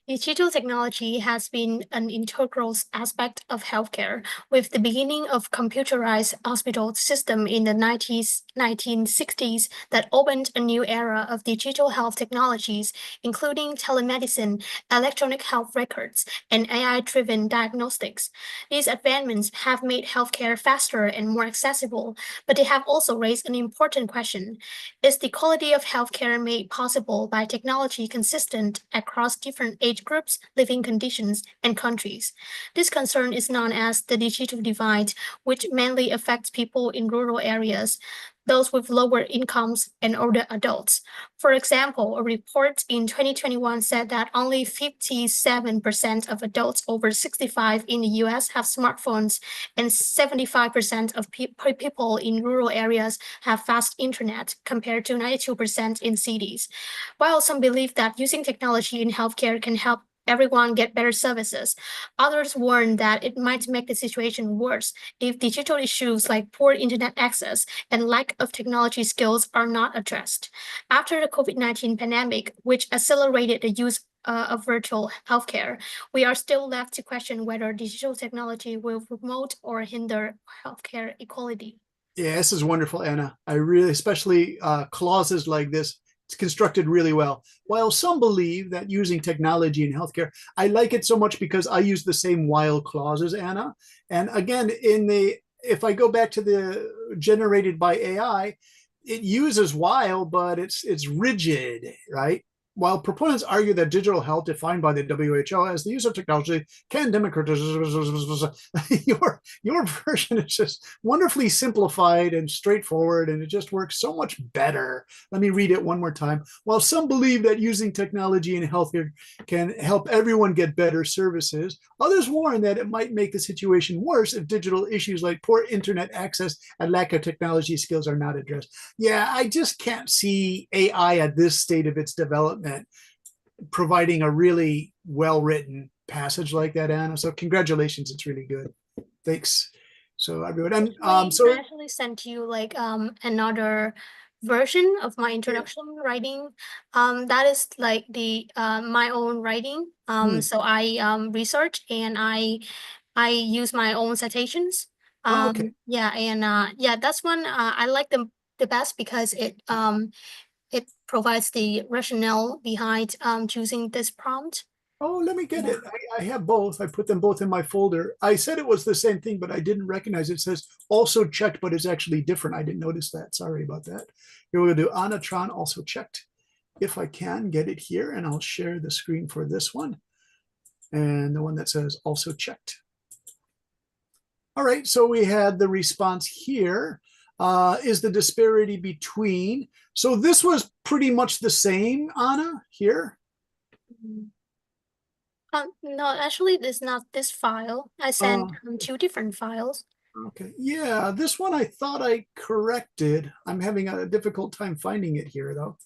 Digital technology has been an integral aspect of healthcare, with the beginning of computerized hospital system in the 1960s that opened a new era of digital health technologies, including telemedicine, electronic health records, and AI-driven diagnostics. These advancements have made healthcare faster and more accessible, but they have also raised an important question. Is the quality of healthcare made possible by technology consistent across different age groups, living conditions, and countries? This concern is known as the digital divide, which mainly affects people in rural areas, those with lower incomes, and older adults. For example, a report in 2021 said that only 57% of adults over 65 in the US have smartphones, and 75% of people in rural areas have fast internet, compared to 92% in cities. While some believe that using technology in healthcare can help everyone get better services, others warn that it might make the situation worse if digital issues like poor internet access and lack of technology skills are not addressed. After the COVID-19 pandemic, which accelerated the use of virtual healthcare, we are still left to question whether digital technology will promote or hinder healthcare equality. Yeah, this is wonderful, Anna. I really, especially clauses like this, it's constructed really well. While some believe that using technology in healthcare, I like it so much because I use the same while clauses, Anna. And again, if I go back to the generated by AI, it uses while, but it's rigid, right? While proponents argue that digital health defined by the WHO as the use of technology can democratize, your version is just wonderfully simplified and straightforward, and it just works so much better. Let me read it one more time. While some believe that using technology in healthcare can help everyone get better services, others warn that it might make the situation worse if digital issues like poor internet access and lack of technology skills are not addressed. Yeah, I just can't see AI at this state of its development providing a really well-written passage like that, Anna. So congratulations, it's really good. Thanks. So everyone, and I actually sent you like another version of my introduction writing. That is like the my own writing. So I research and I use my own citations. Okay. Yeah, and yeah, that's one I like the best because it provides the rationale behind choosing this prompt. Oh, let me get it. I have both. I put them both in my folder. I said it was the same thing, but I didn't recognize it. It says also checked, but it's actually different. I didn't notice that. Sorry about that. Here we're going to do Anatron also checked. If I can get it here, and I'll share the screen for this one. And the one that says also checked. All right, so we had the response here. Is the disparity between. So this was pretty much the same, Anna, here. No, actually, it's not this file. I sent two different files. Okay, yeah, this one I thought I corrected. I'm having a difficult time finding it here, though.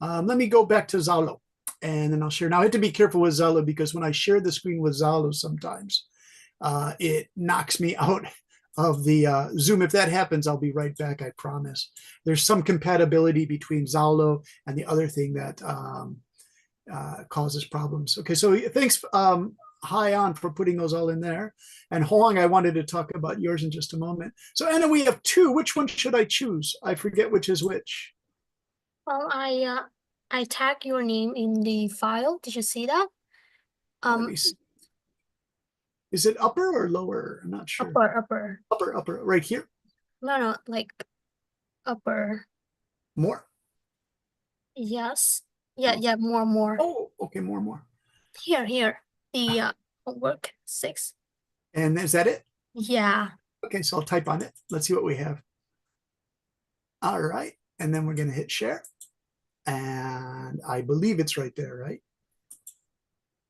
Let me go back to Zalo, and then I'll share. Now, I have to be careful with Zalo because when I share the screen with Zalo sometimes, it knocks me out of the Zoom. If that happens, I'll be right back, I promise. There's some compatibility between Zalo and the other thing that causes problems. Okay, so thanks, Hi On, for putting those all in there. And Hoang, I wanted to talk about yours in just a moment. So Anna, we have two. Which one should I choose? I forget which is which. Well, I tag your name in the file. Did you see that? Let me see. Is it upper or lower? I'm not sure. Upper. Right here? No, like upper. More? Yes. Yeah, more. Oh, okay, more. Here. The work 6. And is that it? Yeah. Okay, so I'll type on it. Let's see what we have. All right, and then we're going to hit share. And I believe it's right there, right?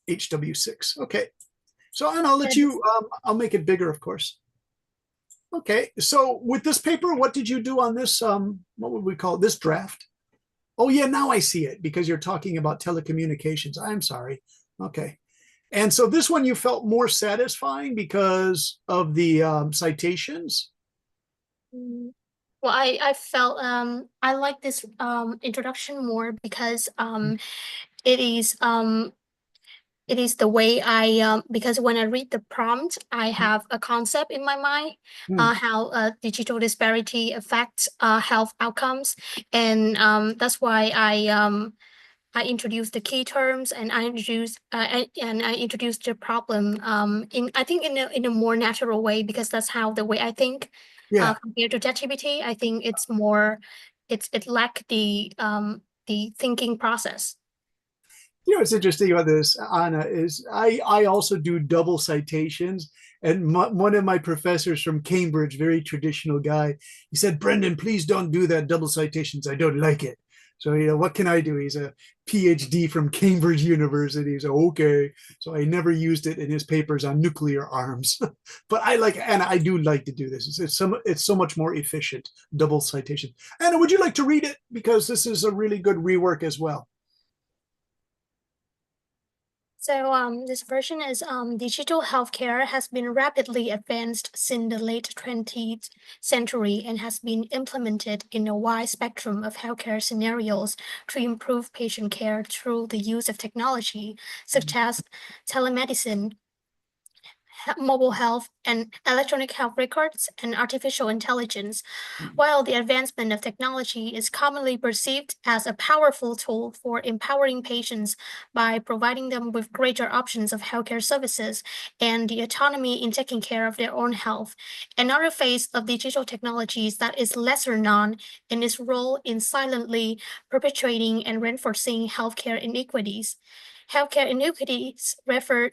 HW6. Okay. So, and I'll let you, I'll make it bigger, of course. Okay. So with this paper, what did you do on this? What would we call it? This draft? Oh, yeah. Now I see it because you're talking about telecommunications. I'm sorry. Okay. And so this one you felt more satisfying because of the citations? Well, I felt I like this introduction more because it is it is the way I because when I read the prompt, I have a concept in my mind, how digital disparity affects health outcomes, and that's why I introduced the key terms, and I introduced the problem in, I think, in a more natural way, because that's how the way I think. Yeah. Compared to ChatGPT, I think it's more, it lack the thinking process. You know, what's interesting about this, Anna, is I also do double citations. And one of my professors from Cambridge, very traditional guy, he said, Brendan, please don't do that double citations. I don't like it. So, you know, what can I do? He's a PhD from Cambridge University. So, okay. So I never used it in his papers on nuclear arms. But I like, and I do like to do this. It's so much more efficient, double citation. Anna, would you like to read it? Because this is a really good rework as well. So this version is digital healthcare has been rapidly advanced since the late 20th century and has been implemented in a wide spectrum of healthcare scenarios to improve patient care through the use of technology such as telemedicine, mobile health, and electronic health records, and artificial intelligence. While the advancement of technology is commonly perceived as a powerful tool for empowering patients by providing them with greater options of healthcare services and the autonomy in taking care of their own health, another phase of digital technologies that is lesser known in its role in silently perpetuating and reinforcing healthcare inequities. Healthcare inequities refer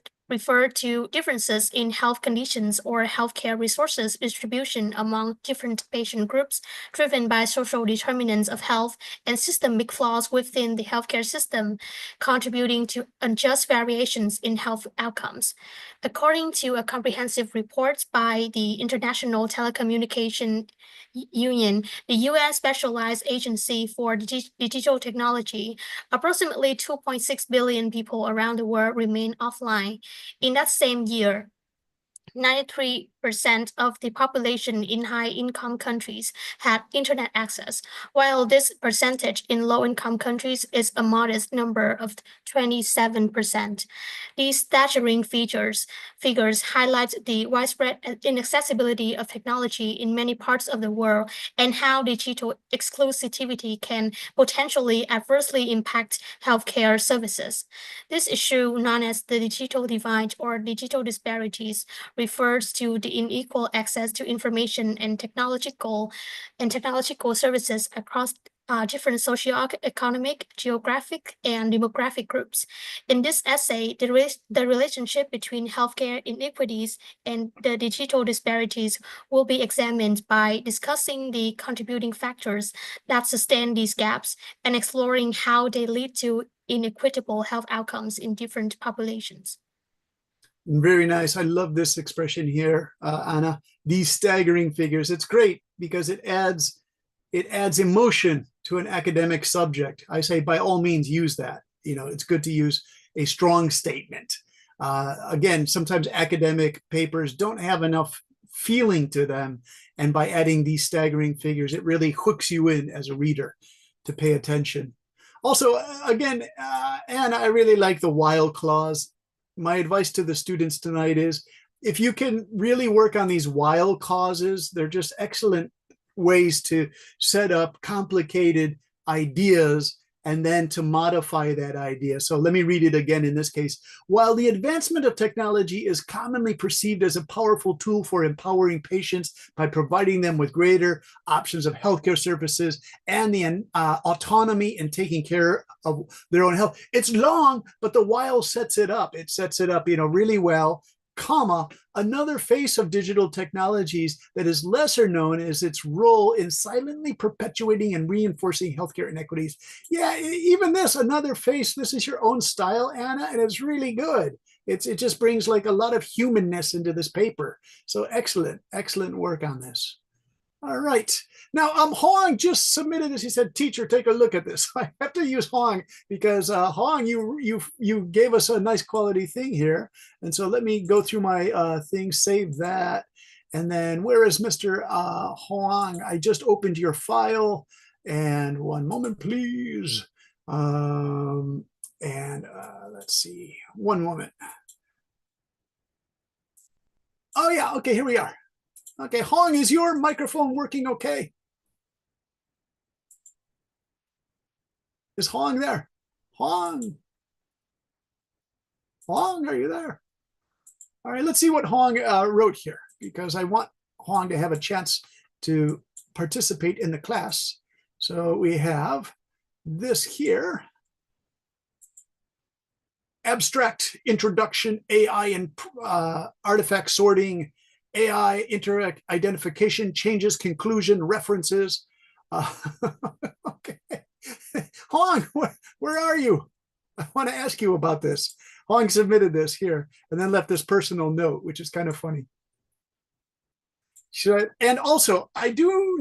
to differences in health conditions or healthcare resources distribution among different patient groups, driven by social determinants of health and systemic flaws within the healthcare system, contributing to unjust variations in health outcomes. According to a comprehensive report by the International Telecommunication Union, the UN Specialized Agency for Digital Technology, approximately 2.6 billion people around the world remain offline. In that same year, 93% of the population in high-income countries had internet access, while this percentage in low-income countries is a modest number of 27%. These staggering figures highlight the widespread inaccessibility of technology in many parts of the world and how digital exclusivity can potentially adversely impact healthcare services. This issue, known as the digital divide or digital disparities, refers to the unequal access to information and technological services across different socioeconomic, geographic, and demographic groups. In this essay, the relationship between healthcare inequities and the digital disparities will be examined by discussing the contributing factors that sustain these gaps and exploring how they lead to inequitable health outcomes in different populations. Very nice. I love this expression here, Anna. These staggering figures. It's great because it adds emotion to an academic subject. I say by all means use that. You know, it's good to use a strong statement. Again, sometimes academic papers don't have enough feeling to them, and by adding these staggering figures, it really hooks you in as a reader to pay attention. Also, again, Anna, I really like the while clause. My advice to the students tonight is if you can really work on these while clauses, they're just excellent ways to set up complicated ideas and then to modify that idea. So let me read it again in this case. While the advancement of technology is commonly perceived as a powerful tool for empowering patients by providing them with greater options of healthcare services and the autonomy in taking care of their own health, it's long, but the while sets it up. It sets it up, really well. Comma, another face of digital technologies that is lesser known is its role in silently perpetuating and reinforcing healthcare inequities. Yeah, even this, another face, this is your own style, Anna, and it's really good. It just brings like a lot of humanness into this paper. So excellent work on this. All right. Now, Hong just submitted this. He said, teacher, take a look at this. I have to use Hong because Hong, you gave us a nice quality thing here. And so let me go through my thing, save that. And then where is Mr. Hong? I just opened your file. And one moment, please. And let's see, one moment. Oh yeah, okay, here we are. Okay, Hong, is your microphone working okay? Is Hong there? Hong? Hong, are you there? All right, let's see what Hong wrote here, because I want Hong to have a chance to participate in the class. So we have this here. Abstract introduction, AI and artifact sorting, AI interact identification, changes, conclusion, references. Okay. Hong, where are you? I want to ask you about this. Hong submitted this here and then left this personal note, which is kind of funny. And also, I do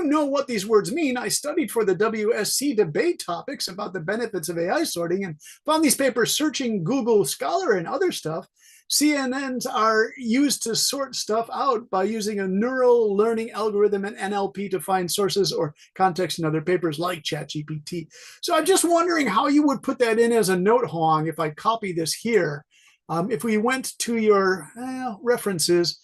know what these words mean. I studied for the WSC debate topics about the benefits of AI sorting and found these papers searching Google Scholar and other stuff. CNNs are used to sort stuff out by using a neural learning algorithm and NLP to find sources or context in other papers like ChatGPT. So I'm just wondering how you would put that in as a note, Hong, if I copy this here. If we went to your references,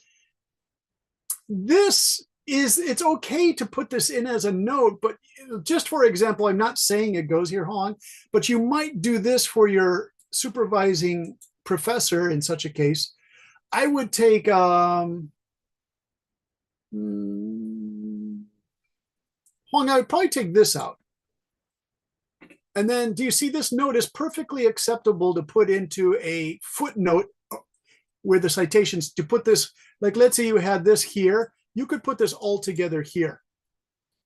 it's okay to put this in as a note, but just for example, I'm not saying it goes here, Hong, but you might do this for your supervising professor in such a case. I would take, Hong, I would probably take this out. And then do you see this note is perfectly acceptable to put into a footnote where the citations, to put this, like let's say you had this here, you could put this all together here.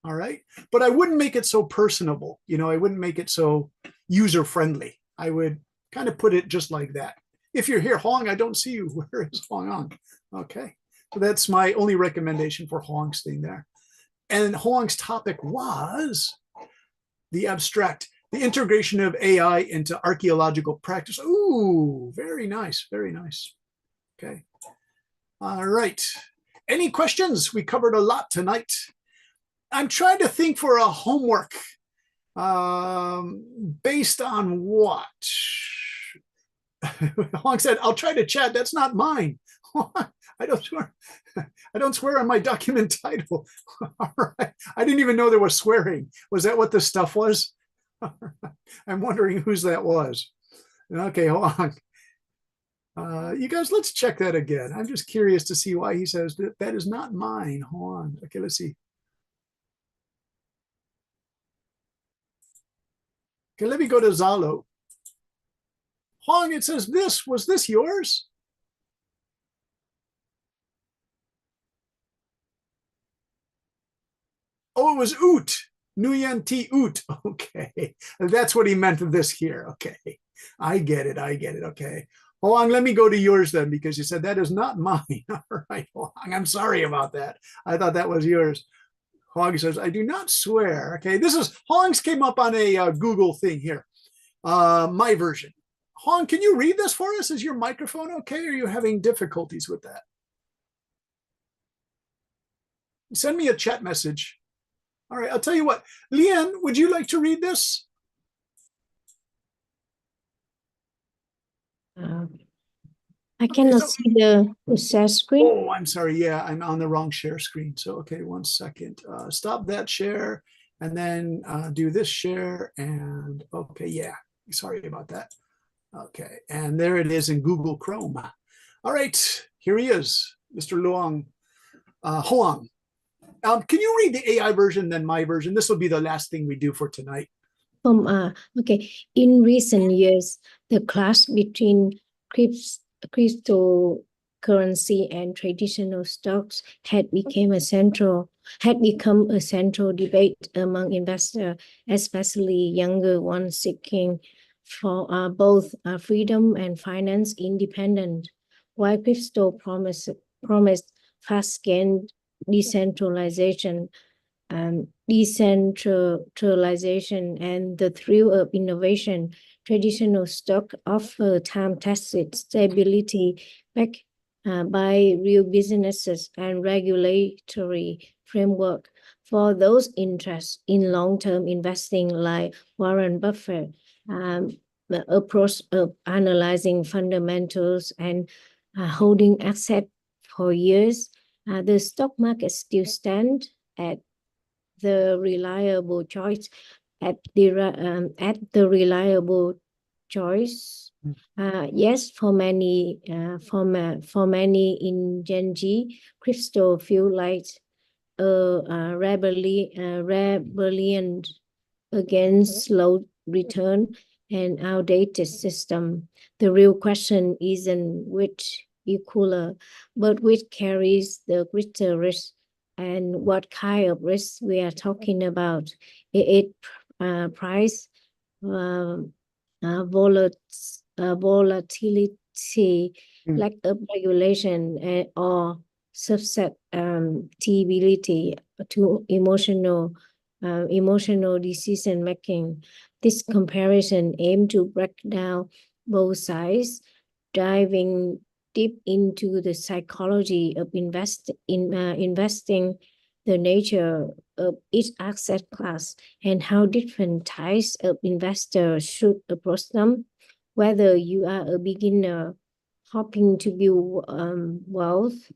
All right. But I wouldn't make it so personable. I wouldn't make it so user-friendly. I would kind of put it just like that. If you're here, Hong, I don't see you. Where is Hong on? Okay. So that's my only recommendation for Hong's thing there. And Hong's topic was the integration of AI into archaeological practice. Ooh, very nice. Very nice. Okay. All right. Any questions? We covered a lot tonight. I'm trying to think for a homework based on what? Hong said, I'll try to chat. That's not mine. I don't swear on my document title. All right. I didn't even know there was swearing. Was that what this stuff was? I'm wondering whose that was. Okay, hold on. You guys, let's check that again. I'm just curious to see why he says that is not mine. Hold on. Okay, let's see. Okay, let me go to Zalo. Hong, it says this. Was this yours? Oh, it was Oot. Nguyen T. Oot. Okay. That's what he meant of this here. Okay. I get it. Okay. Hong, let me go to yours then, because you said that is not mine. All right, Hong, I'm sorry about that. I thought that was yours. Hong says, I do not swear. Okay, this is, Hong's came up on a Google thing here. My version. Hong, can you read this for us? Is your microphone okay? Or are you having difficulties with that? Send me a chat message. All right, I'll tell you what. Leanne, would you like to read this? I cannot see the share screen. Oh, I'm sorry. Yeah, I'm on the wrong share screen. So, okay, one second. Stop that share and then do this share. And okay, yeah, sorry about that. Okay, and there it is in Google Chrome. All right, here he is, Mr. Luong. Hoang. Can you read the AI version, then my version? This will be the last thing we do for tonight. Okay. In recent years, the clash between cryptocurrency and traditional stocks had become a central debate among investors, especially younger ones seeking for both freedom and finance independence. While crypto promised fast gain, decentralization and the thrill of innovation, traditional stock offer time-tested stability backed by real businesses and regulatory framework. For those interested in long-term investing like Warren Buffett, approach of analyzing fundamentals and holding asset for years, the stock market still stand at the reliable choice at the reliable choice. Yes, for many in Gen Z, crypto feel like a rebellion against slow return and outdated system. The real question isn't which is cooler, but which carries the greater risk and what kind of risk we are talking about. It price uh, volatility, lack of regulation, or susceptibility to emotional decision making. This comparison aims to break down both sides, diving deep into the psychology of investing, the nature of each asset class, and how different types of investors should approach them. Whether you are a beginner hoping to build wealth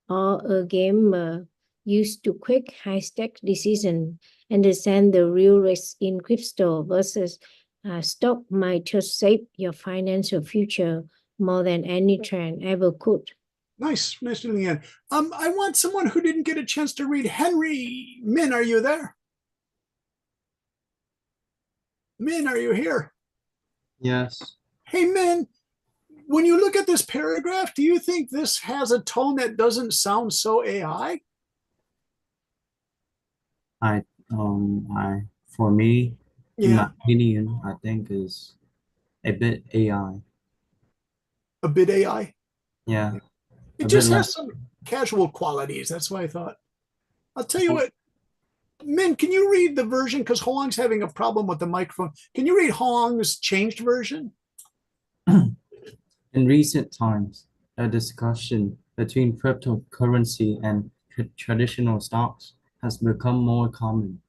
or a gamer used to quick, high-stake decision, understand the real risk in crypto versus stock might just shape your financial future more than any trend ever could. Nice doing it. I want someone who didn't get a chance to read. Henry Min, are you there? Min, are you here? Yes. Hey, Min, when you look at this paragraph, do you think this has a tone that doesn't sound so AI? For me, in Yeah, my opinion, I think is a bit AI. a bit AI. Yeah, It a bit just has less. some casual qualities. That's why I thought. I'll tell you what, Min, can you read the version? Because Hoang's having a problem with the microphone. Can you read Hoang's changed version? In recent times, the discussion between cryptocurrency and traditional stocks has become more common,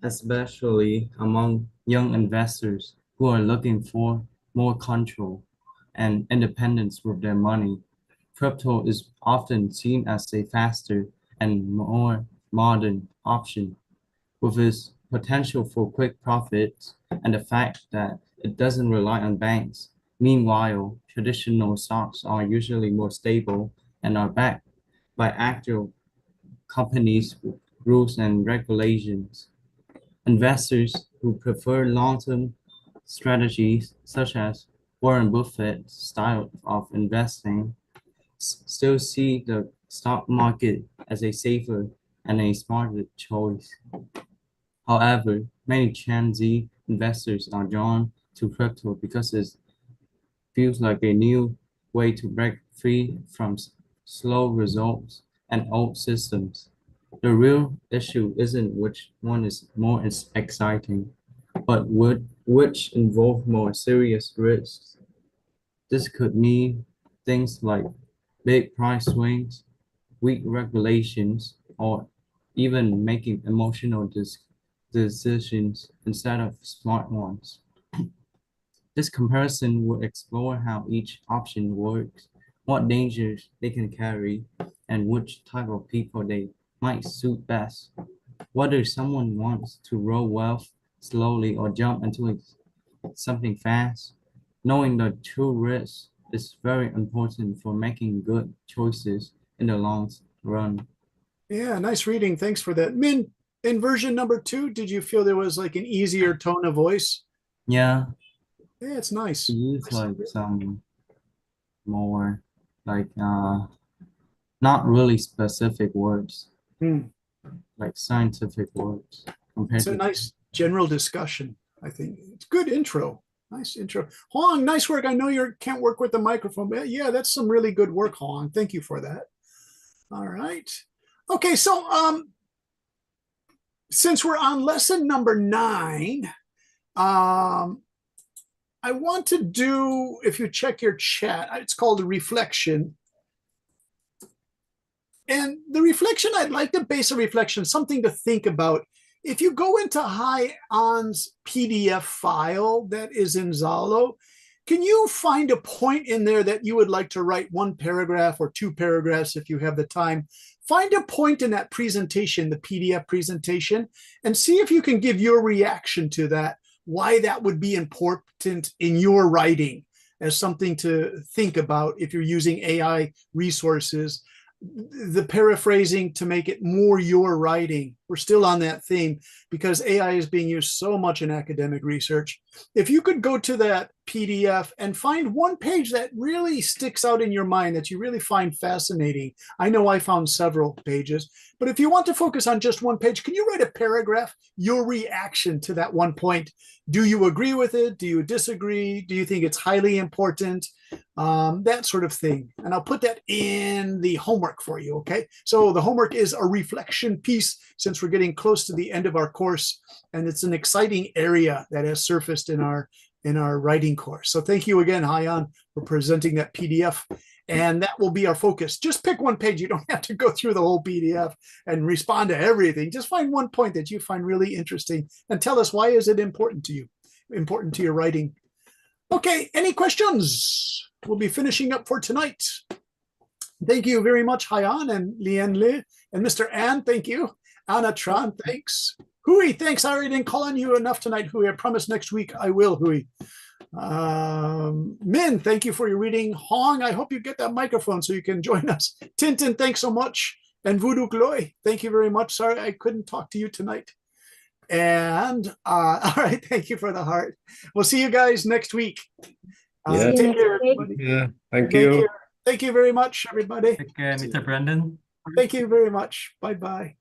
especially among young investors who are looking for more control and independence with their money. Crypto is often seen as a faster and more modern option, with its potential for quick profits and the fact that it doesn't rely on banks. Meanwhile, traditional stocks are usually more stable and are backed by actual companies with rules and regulations. Investors who prefer long-term strategies, such as Warren Buffett's style of investing, still see the stock market as a safer and a smarter choice. However, many Gen Z investors are drawn to crypto because it feels like a new way to break free from slow results and old systems. The real issue isn't which one is more exciting, but which involve more serious risks. This could mean things like big price swings, weak regulations, or even making emotional decisions instead of smart ones. This comparison will explore how each option works, what dangers they can carry, and which type of people they might suit best. Whether someone wants to roll wealth slowly or jump into something fast, knowing the true risk is very important for making good choices in the long run. Yeah, nice reading. Thanks for that. Min, in version number 2, did you feel there was like an easier tone of voice? Yeah, Yeah, it's nice. use like some more like not really specific words, Hmm. like scientific words compared It's a to nice general discussion, I think. It's good intro. Nice intro. Hoang, nice work. I know you can't work with the microphone, but yeah, that's some really good work, Hoang. Thank you for that. All right. Okay, so since we're on lesson number 9, I want to do, if you check your chat, it's called a reflection. And the reflection, I'd like to base a reflection, something to think about if you go into High-On's PDF file that is in Zalo, can you find a point in there that you would like to write one paragraph or two paragraphs if you have the time? Find a point in that presentation, the PDF presentation, and see if you can give your reaction to that, why that would be important in your writing as something to think about if you're using AI resources. The paraphrasing to make it more your writing. We're still on that theme because AI is being used so much in academic research. If you could go to that PDF and find one page that really sticks out in your mind that you really find fascinating. I know I found several pages, but if you want to focus on just one page, can you write a paragraph, your reaction to that one point? Do you agree with it? Do you disagree? Do you think it's highly important? That sort of thing. And I'll put that in the homework for you, okay? So the homework is a reflection piece since we're getting close to the end of our course, and it's an exciting area that has surfaced in our writing course. So thank you again, High-On, for presenting that PDF. And that will be our focus. Just pick one page. You don't have to go through the whole PDF and respond to everything. Just find one point that you find really interesting and tell us, why is it important to you, important to your writing? Okay, any questions? We'll be finishing up for tonight. Thank you very much, High-On and Lien Le, and Mr. An, thank you. Anna Tran, thanks. Hui, thanks. I already didn't call on you enough tonight, Hui. I promise next week I will, Hui. Min, thank you for your reading. Hong, I hope you get that microphone so you can join us. Tintin, thanks so much. And Voodoo Gloy, thank you very much. Sorry I couldn't talk to you tonight. And all right, thank you for the heart. We'll see you guys next week. Yeah. Take care, everybody. Yeah, thank you. Thank you very much, everybody. Take care, Mr. Brandon. Thank you very much. Bye-bye.